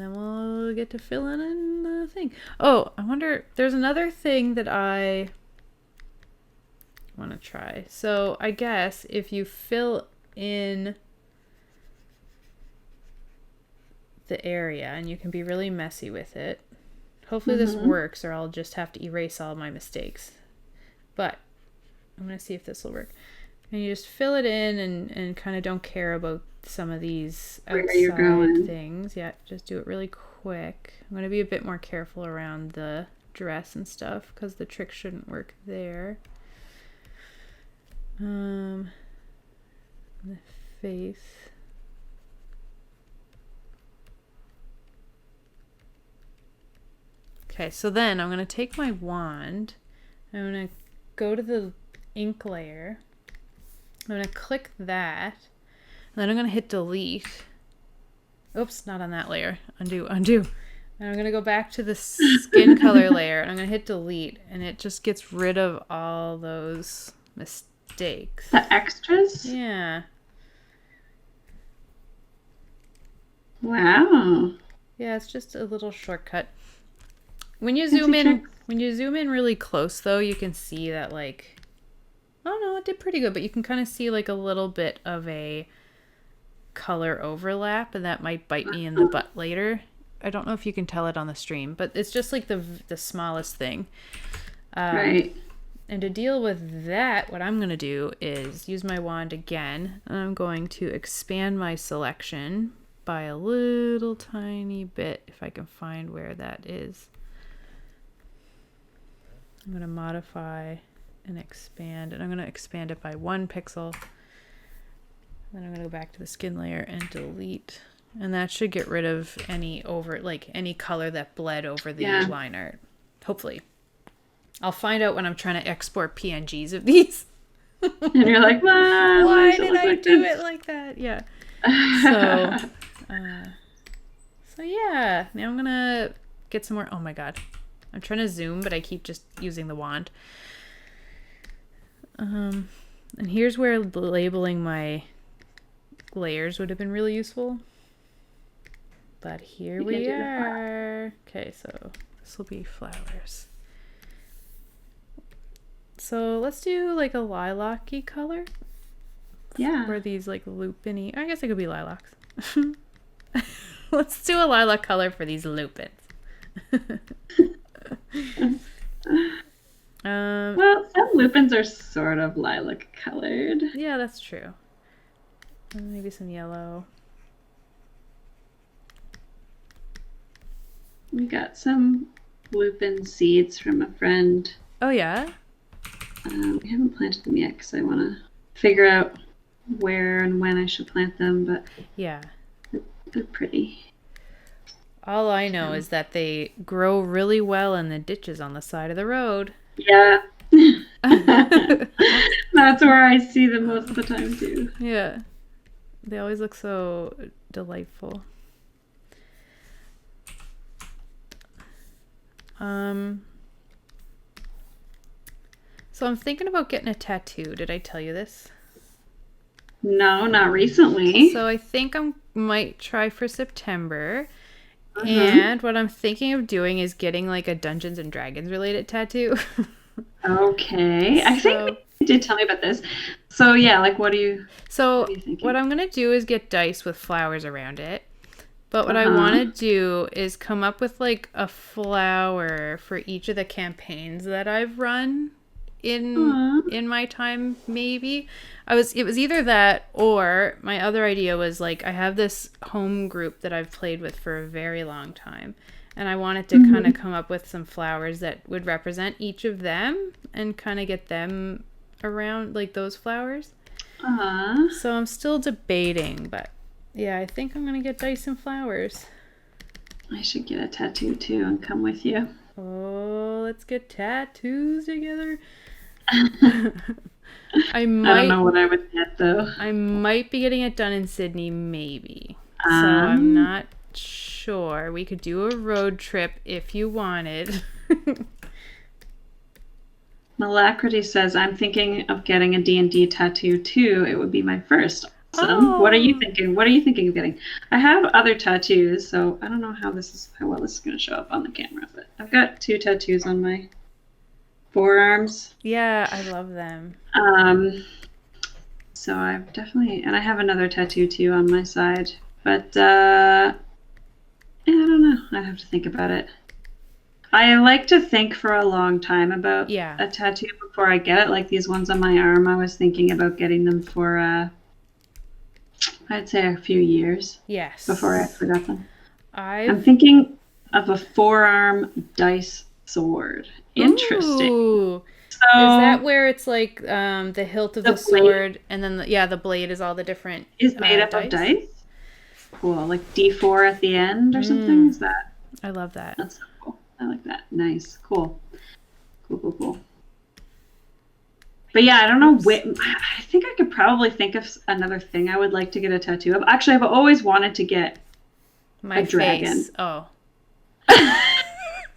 Speaker 1: then we'll get to fill in the thing. Oh, I wonder, there's another thing that I want to try. So I guess if you fill in the area, and you can be really messy with it. Hopefully this works, or I'll just have to erase all my mistakes. But I'm going to see if this will work. And you just fill it in and kind of don't care about some of these outside things. Yeah, just do it really quick. I'm going to be a bit more careful around the dress and stuff because the trick shouldn't work there. The face. Okay, so then I'm going to take my wand. I'm going to go to the ink layer. I'm going to click that. Then I'm going to hit delete. Oops, not on that layer. Undo, undo. And I'm going to go back to the skin color layer, and I'm going to hit delete, and it just gets rid of all those mistakes.
Speaker 2: The extras?
Speaker 1: Yeah.
Speaker 2: Wow.
Speaker 1: Yeah, it's just a little shortcut. When you zoom in really close, though, you can see that, like, oh no, it did pretty good, but you can kind of see like a little bit of a color overlap, and that might bite me in the butt later. I don't know if you can tell it on the stream, but it's just like the smallest thing.
Speaker 2: Right.
Speaker 1: And to deal with that, what I'm going to do is use my wand again. And I'm going to expand my selection by a little tiny bit, if I can find where that is. I'm going to modify and expand, and I'm going to expand it by 1 pixel. Then I'm going to go back to the skin layer and delete. And that should get rid of any any color that bled over the line art. Hopefully. I'll find out when I'm trying to export PNGs of these.
Speaker 2: And you're like,
Speaker 1: why did I do it like that? Yeah. So yeah. Now I'm going to get some more. Oh my God. I'm trying to zoom, but I keep just using the wand. And here's where labeling my layers would have been really useful. But here we are. Okay, so this will be flowers. So let's do like a lilac-y color.
Speaker 2: Yeah.
Speaker 1: Or these like lupin-y. I guess it could be lilacs. Let's do a lilac color for these lupins.
Speaker 2: Well, some lupins are sort of lilac colored.
Speaker 1: Yeah, that's true. Maybe some yellow.
Speaker 2: We got some lupin seeds from a friend.
Speaker 1: Oh, yeah?
Speaker 2: We haven't planted them yet because I want to figure out where and when I should plant them, but
Speaker 1: yeah,
Speaker 2: they're pretty.
Speaker 1: All I know is that they grow really well in the ditches on the side of the road.
Speaker 2: Yeah. That's where I see them most of the time, too.
Speaker 1: Yeah. They always look so delightful. So I'm thinking about getting a tattoo. Did I tell you this?
Speaker 2: No, not recently.
Speaker 1: So I think I might try for September. And what I'm thinking of doing is getting like a Dungeons and Dragons related tattoo.
Speaker 2: Okay. I think you did tell me about this. So yeah, like what are you thinking?
Speaker 1: What I'm going to do is get dice with flowers around it. But what I want to do is come up with like a flower for each of the campaigns that I've run in my time, maybe. It was either that, or my other idea was like I have this home group that I've played with for a very long time, and I wanted to kind of come up with some flowers that would represent each of them and kind of get them around like those flowers. So I'm still debating, but yeah, I think I'm gonna get dice and flowers.
Speaker 2: I should get a tattoo too and come with you.
Speaker 1: Oh, let's get tattoos together.
Speaker 2: I don't know what I would get though.
Speaker 1: I might be getting it done in Sydney, maybe. So I'm not sure. We could do a road trip if you wanted.
Speaker 2: Malacrity says, I'm thinking of getting a D&D tattoo too. It would be my first. Awesome. What are you thinking? What are you thinking of getting? I have other tattoos, so I don't know how well this is going to show up on the camera, but I've got 2 tattoos on my forearms.
Speaker 1: Yeah, I love them.
Speaker 2: So I've definitely, and I have another tattoo too on my side, but yeah, I don't know. I have to think about it. I like to think for a long time about a tattoo before I get it. Like these ones on my arm, I was thinking about getting them for I'd say a few years.
Speaker 1: Yes.
Speaker 2: Before I forgot them. I'm thinking of a forearm dice sword. Interesting.
Speaker 1: Ooh. So, is that where it's like the hilt of the sword, and then the blade is all the different
Speaker 2: is made up of dice? Cool. Like D4 at the end or something? Is that?
Speaker 1: I love that.
Speaker 2: That's so cool. I like that. Nice. Cool. Cool. But yeah, I don't know. I think I could probably think of another thing I would like to get a tattoo of. Actually, I've always wanted to get
Speaker 1: My
Speaker 2: a dragon.
Speaker 1: face. Oh.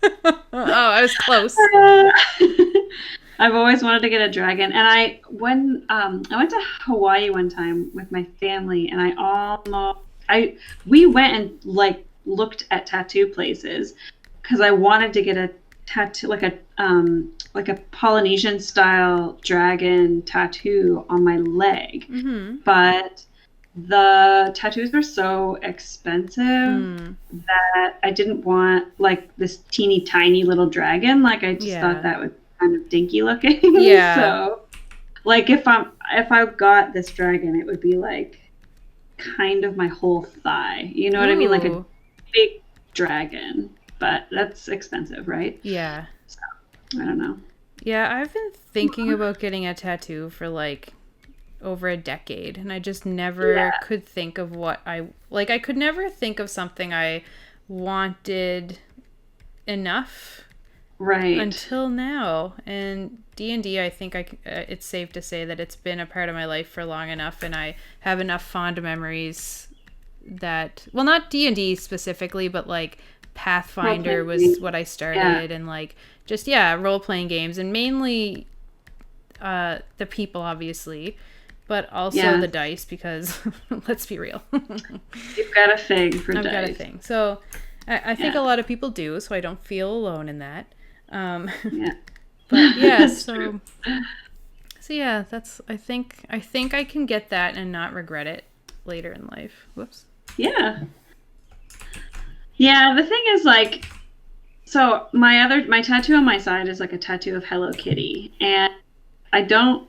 Speaker 1: Oh, I was close.
Speaker 2: I've always wanted to get a dragon, and I went to Hawaii one time with my family, and we went and like looked at tattoo places because I wanted to get a tattoo like a Polynesian style dragon tattoo on my leg, but the tattoos are so expensive that I didn't want like this teeny tiny little dragon. Like I just thought that was kind of dinky looking.
Speaker 1: Yeah.
Speaker 2: So like if I got this dragon, it would be like kind of my whole thigh. You know what I mean? Like a big dragon. But that's expensive, right?
Speaker 1: Yeah.
Speaker 2: So I don't know.
Speaker 1: Yeah, I've been thinking about getting a tattoo for like over a decade, and I just never could think of what I could never think of something I wanted enough until now. And D&D, I think it's safe to say that it's been a part of my life for long enough, and I have enough fond memories that, well, not D&D specifically, but like Pathfinder was what I started, and like just role-playing games, and mainly the people, obviously, but also the dice, because let's be real.
Speaker 2: You've got a thing for dice. I've got a thing.
Speaker 1: So I think a lot of people do, so I don't feel alone in that. But yeah, so yeah, that's I think I can get that and not regret it later in life. Whoops.
Speaker 2: Yeah. Yeah, the thing is like, so my tattoo on my side is like a tattoo of Hello Kitty, and I don't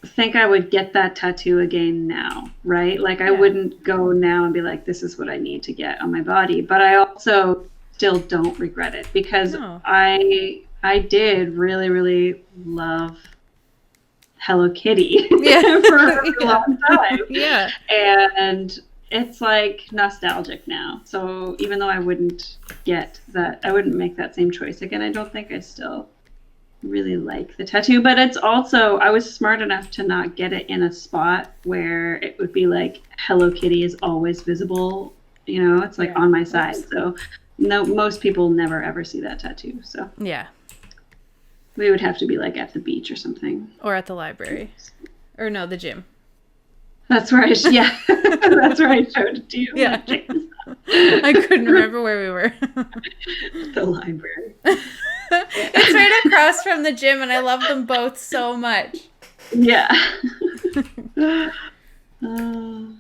Speaker 2: think I would get that tattoo again now, right? Like I wouldn't go now and be like, this is what I need to get on my body, but I also still don't regret it because I did really, really love Hello Kitty for a really long time. Yeah. And it's like nostalgic now. So even though I wouldn't make that same choice again, I don't think I still really like the tattoo. But it's also, I was smart enough to not get it in a spot where it would be like Hello Kitty is always visible. You know, it's like on my side. So no, most people never ever see that tattoo. So
Speaker 1: yeah.
Speaker 2: We would have to be like at the beach or something.
Speaker 1: Or at the library. Or no, the gym.
Speaker 2: That's where that's where I showed it to you.
Speaker 1: Yeah. I couldn't remember where we were.
Speaker 2: The library.
Speaker 1: It's right across from the gym, and I love them both so much.
Speaker 2: Yeah.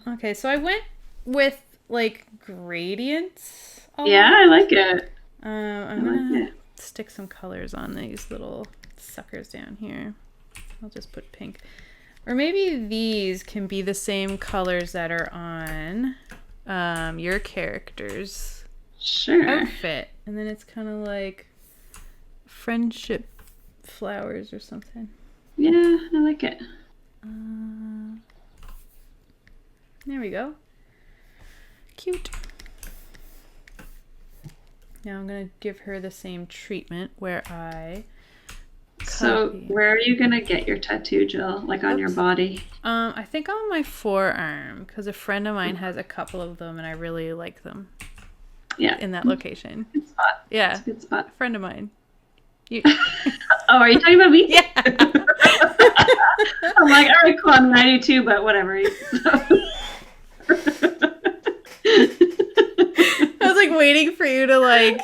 Speaker 1: Okay, so I went with like gradients.
Speaker 2: I like it.
Speaker 1: I'm gonna stick some colors on these little suckers down here. I'll just put pink. Or maybe these can be the same colors that are on your character's outfit. And then it's kind of like friendship flowers or something.
Speaker 2: Yeah, I like it.
Speaker 1: There we go. Cute. Now I'm going to give her the same treatment where I...
Speaker 2: So where are you going to get your tattoo, Jill? Like on your body?
Speaker 1: I think on my forearm, because a friend of mine has a couple of them and I really like them.
Speaker 2: Yeah.
Speaker 1: In that location.
Speaker 2: Good spot.
Speaker 1: Yeah.
Speaker 2: That's a good spot.
Speaker 1: A friend of mine.
Speaker 2: Oh, are you talking about me?
Speaker 1: Yeah.
Speaker 2: I'm like, all right, cool. I mean, I do too, but whatever.
Speaker 1: I was like waiting for you to like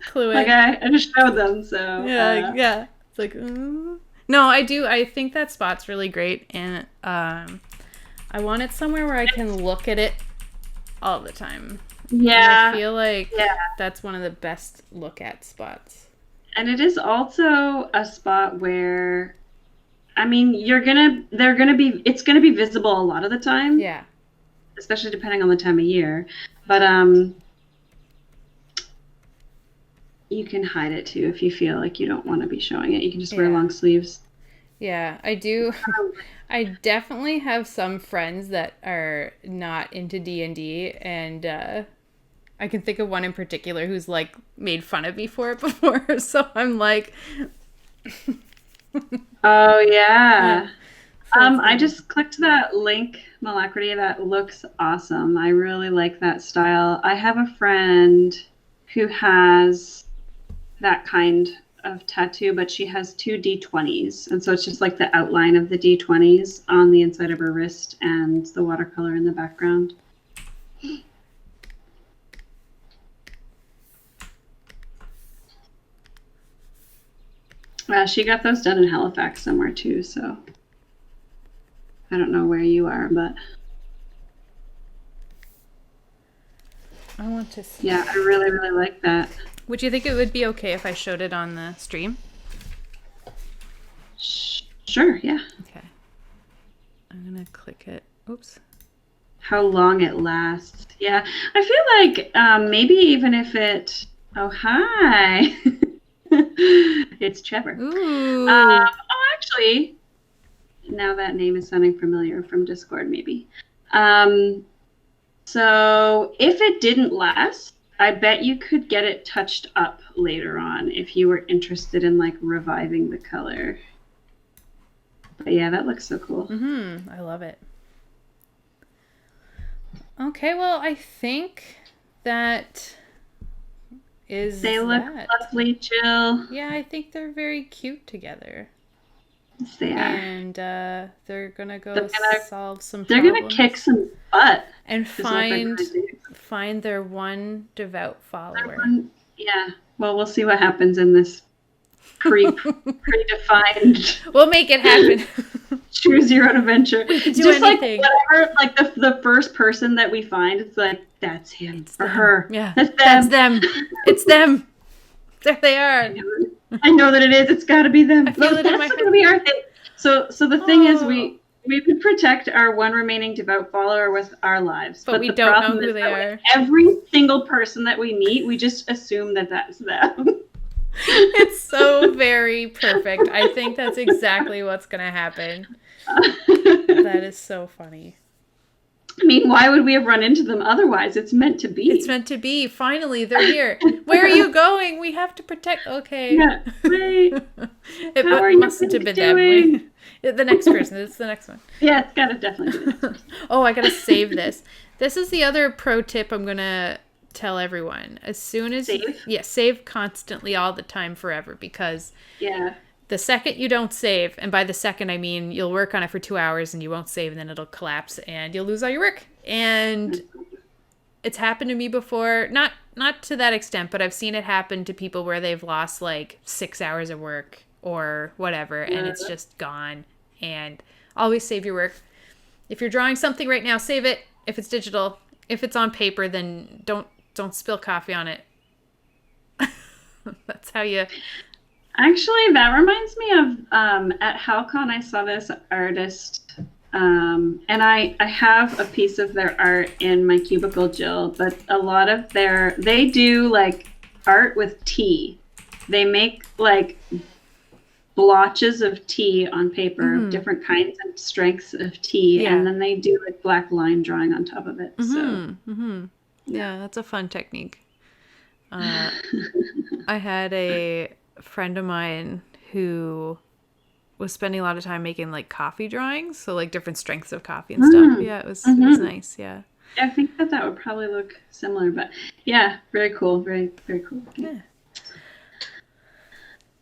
Speaker 1: clue it.
Speaker 2: Like I just showed them, so
Speaker 1: yeah. It's like no, I do. I think that spot's really great, and I want it somewhere where I can look at it all the time.
Speaker 2: Yeah,
Speaker 1: and I feel like that's one of the best look at spots.
Speaker 2: And it is also a spot where, I mean, it's gonna be visible a lot of the time.
Speaker 1: Yeah.
Speaker 2: Especially depending on the time of year, but you can hide it too if you feel like you don't want to be showing it. You can just wear long sleeves.
Speaker 1: Yeah, I do. I definitely have some friends that are not into D&D, and I can think of one in particular who's like made fun of me for it before. So I'm like,
Speaker 2: oh yeah. I just clicked that link, Malacrity. That looks awesome. I really like that style. I have a friend who has that kind of tattoo, but she has two D20s. And so it's just like the outline of the D20s on the inside of her wrist and the watercolor in the background. She got those done in Halifax somewhere too, so I don't know where you are, but
Speaker 1: I want to see.
Speaker 2: Yeah, I really, really like that.
Speaker 1: Would you think it would be okay if I showed it on the stream?
Speaker 2: Sure, yeah.
Speaker 1: Okay. I'm gonna click it. Oops.
Speaker 2: How long it lasts. Yeah, I feel like maybe even if it... Oh, hi. It's Trevor.
Speaker 1: Ooh.
Speaker 2: Actually, now that name is sounding familiar from Discord, maybe. So if it didn't last, I bet you could get it touched up later on if you were interested in like reviving the color. But yeah, that looks so cool.
Speaker 1: I love it. Okay, well, I think that is
Speaker 2: They look lovely, Jill.
Speaker 1: Yeah, I think they're very cute together.
Speaker 2: Yes, they are.
Speaker 1: And they're gonna go solve some
Speaker 2: They're
Speaker 1: problems.
Speaker 2: gonna kick some butt
Speaker 1: and find their one devout follower.
Speaker 2: Yeah. Well, we'll see what happens in this predefined.
Speaker 1: We'll make it happen.
Speaker 2: Choose your own adventure.
Speaker 1: We can do
Speaker 2: just
Speaker 1: anything.
Speaker 2: Like whatever, like the first person that we find, it's like that's him or her.
Speaker 1: Yeah,
Speaker 2: that's them.
Speaker 1: It's them. There they are.
Speaker 2: I know that it is. It's got to be them.
Speaker 1: I feel it in my
Speaker 2: heart. Gonna be our thing. So the thing is, we could protect our one remaining devout follower with our lives,
Speaker 1: but we don't know who they are.
Speaker 2: Every single person that we meet, we just assume that that's them.
Speaker 1: It's so very perfect. I think that's exactly what's gonna happen. That is so funny.
Speaker 2: I mean, why would we have run into them otherwise? It's meant to be.
Speaker 1: It's meant to be. Finally, they're here. Where are you going? We have to protect. Okay.
Speaker 2: Yeah. Wait.
Speaker 1: It mustn't have been them. The next person. It's the next one.
Speaker 2: Yeah, it's gotta definitely be the next person.
Speaker 1: Oh, I gotta save this. This is the other pro tip I'm gonna tell everyone. As soon as save constantly all the time forever, because the second you don't save, and by the second I mean you'll work on it for 2 hours and you won't save, and then it'll collapse and you'll lose all your work. And it's happened to me before, not to that extent, but I've seen it happen to people where they've lost like 6 hours of work or whatever, and it's just gone. And always save your work. If you're drawing something right now, save it. If it's digital, if it's on paper, then don't spill coffee on it. That's how you...
Speaker 2: Actually, that reminds me of at HowCon I saw this artist, and I have a piece of their art in my cubicle, Jill, but a lot of they do like art with tea. They make like blotches of tea on paper of different kinds and strengths of tea, and then they do like black line drawing on top of it.
Speaker 1: Yeah, that's a fun technique. I had a friend of mine who was spending a lot of time making like coffee drawings, so like different strengths of coffee and stuff. Yeah, it was nice. Yeah,
Speaker 2: I think that would probably look similar, but yeah, very cool, very very cool.
Speaker 1: Yeah.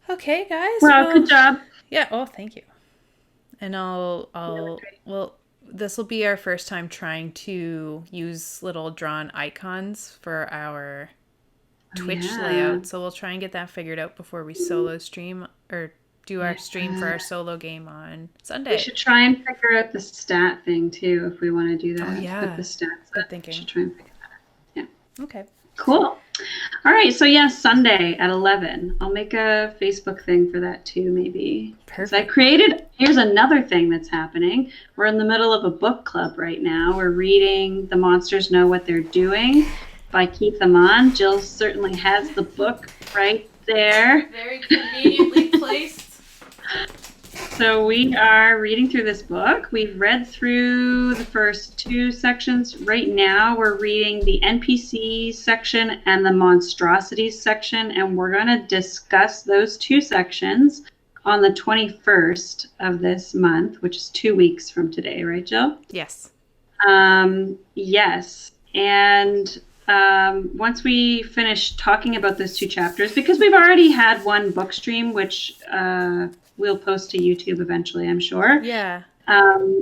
Speaker 1: Okay, guys.
Speaker 2: Well, good job.
Speaker 1: Yeah. Oh, thank you. And well, this will be our first time trying to use little drawn icons for our Twitch layout, so we'll try and get that figured out before we solo stream or do our stream for our solo game on Sunday.
Speaker 2: We should try and figure out the stat thing too if we want to do that.
Speaker 1: Oh yeah,
Speaker 2: with the stats.
Speaker 1: Good thinking.
Speaker 2: We should try and figure that out. Yeah.
Speaker 1: Okay.
Speaker 2: Cool. All right. So yeah, Sunday at 11. I'll make a Facebook thing for that too, maybe.
Speaker 1: Perfect.
Speaker 2: Here's another thing that's happening. We're in the middle of a book club right now. We're reading The Monsters Know What They're Doing by Keith Amon. Jill certainly has the book right there.
Speaker 1: Very conveniently placed.
Speaker 2: So we are reading through this book. We've read through the first 2 sections. Right now we're reading the NPC section and the monstrosities section, and we're going to discuss those 2 sections on the 21st of this month, which is 2 weeks from today, right, Jill?
Speaker 1: Yes.
Speaker 2: Yes. And once we finish talking about those two chapters, because we've already had one book stream, which we'll post to YouTube eventually, I'm sure.
Speaker 1: Yeah.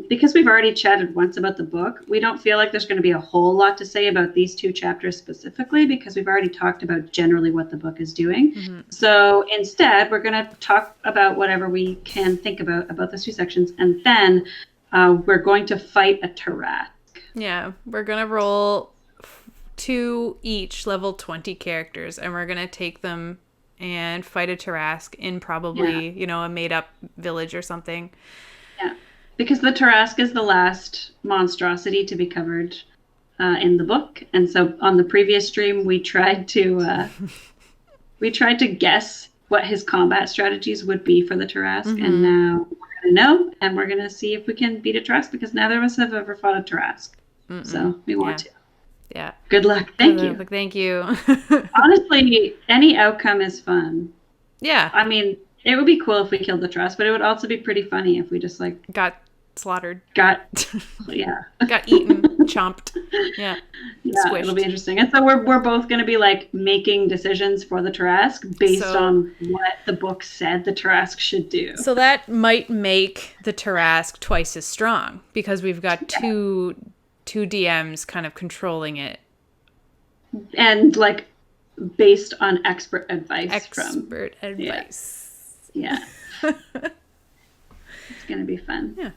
Speaker 2: Because we've already chatted once about the book, we don't feel like there's going to be a whole lot to say about these two chapters specifically, because we've already talked about generally what the book is doing.
Speaker 1: Mm-hmm.
Speaker 2: So instead, we're going to talk about whatever we can think about those two sections, and then we're going to fight a Tarask.
Speaker 1: Yeah, we're going to roll 2 each level 20 characters, and we're going to take them and fight a Tarask in probably, you know, a made-up village or something.
Speaker 2: Yeah. Because the Tarask is the last monstrosity to be covered in the book, and so on the previous stream we tried to guess what his combat strategies would be for the Tarask, and now we're gonna know, and we're gonna see if we can beat a Tarask, because neither of us have ever fought a Tarask, so we want to.
Speaker 1: Yeah.
Speaker 2: Good luck. Thank you.
Speaker 1: Thank you.
Speaker 2: Honestly, any outcome is fun.
Speaker 1: Yeah.
Speaker 2: I mean, it would be cool if we killed the Tarask, but it would also be pretty funny if we just
Speaker 1: got slaughtered.
Speaker 2: Got
Speaker 1: eaten, chomped. Yeah.
Speaker 2: Squished. It'll be interesting. And so we're both going to be like making decisions for the Tarask based on what the book said the Tarask should do.
Speaker 1: So that might make the Tarask twice as strong, because we've got two DMs kind of controlling it.
Speaker 2: And like based on expert advice. Yeah. It's going to be fun.
Speaker 1: Yeah.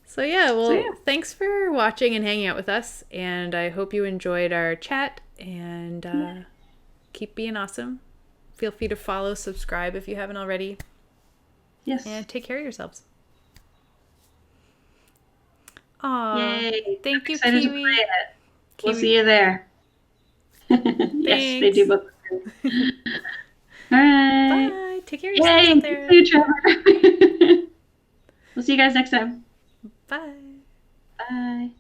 Speaker 1: So thanks for watching and hanging out with us, and I hope you enjoyed our chat, and keep being awesome. Feel free to follow, subscribe if you haven't already.
Speaker 2: Yes.
Speaker 1: And take care of yourselves. Aw.
Speaker 2: Yay.
Speaker 1: Thank you,
Speaker 2: Excited
Speaker 1: Kiwi.
Speaker 2: to play it. We'll see you there. Yes, they do both. All right.
Speaker 1: Bye. Take care of yourselves out there.
Speaker 2: See you, Trevor. We'll see you guys next time.
Speaker 1: Bye.
Speaker 2: Bye.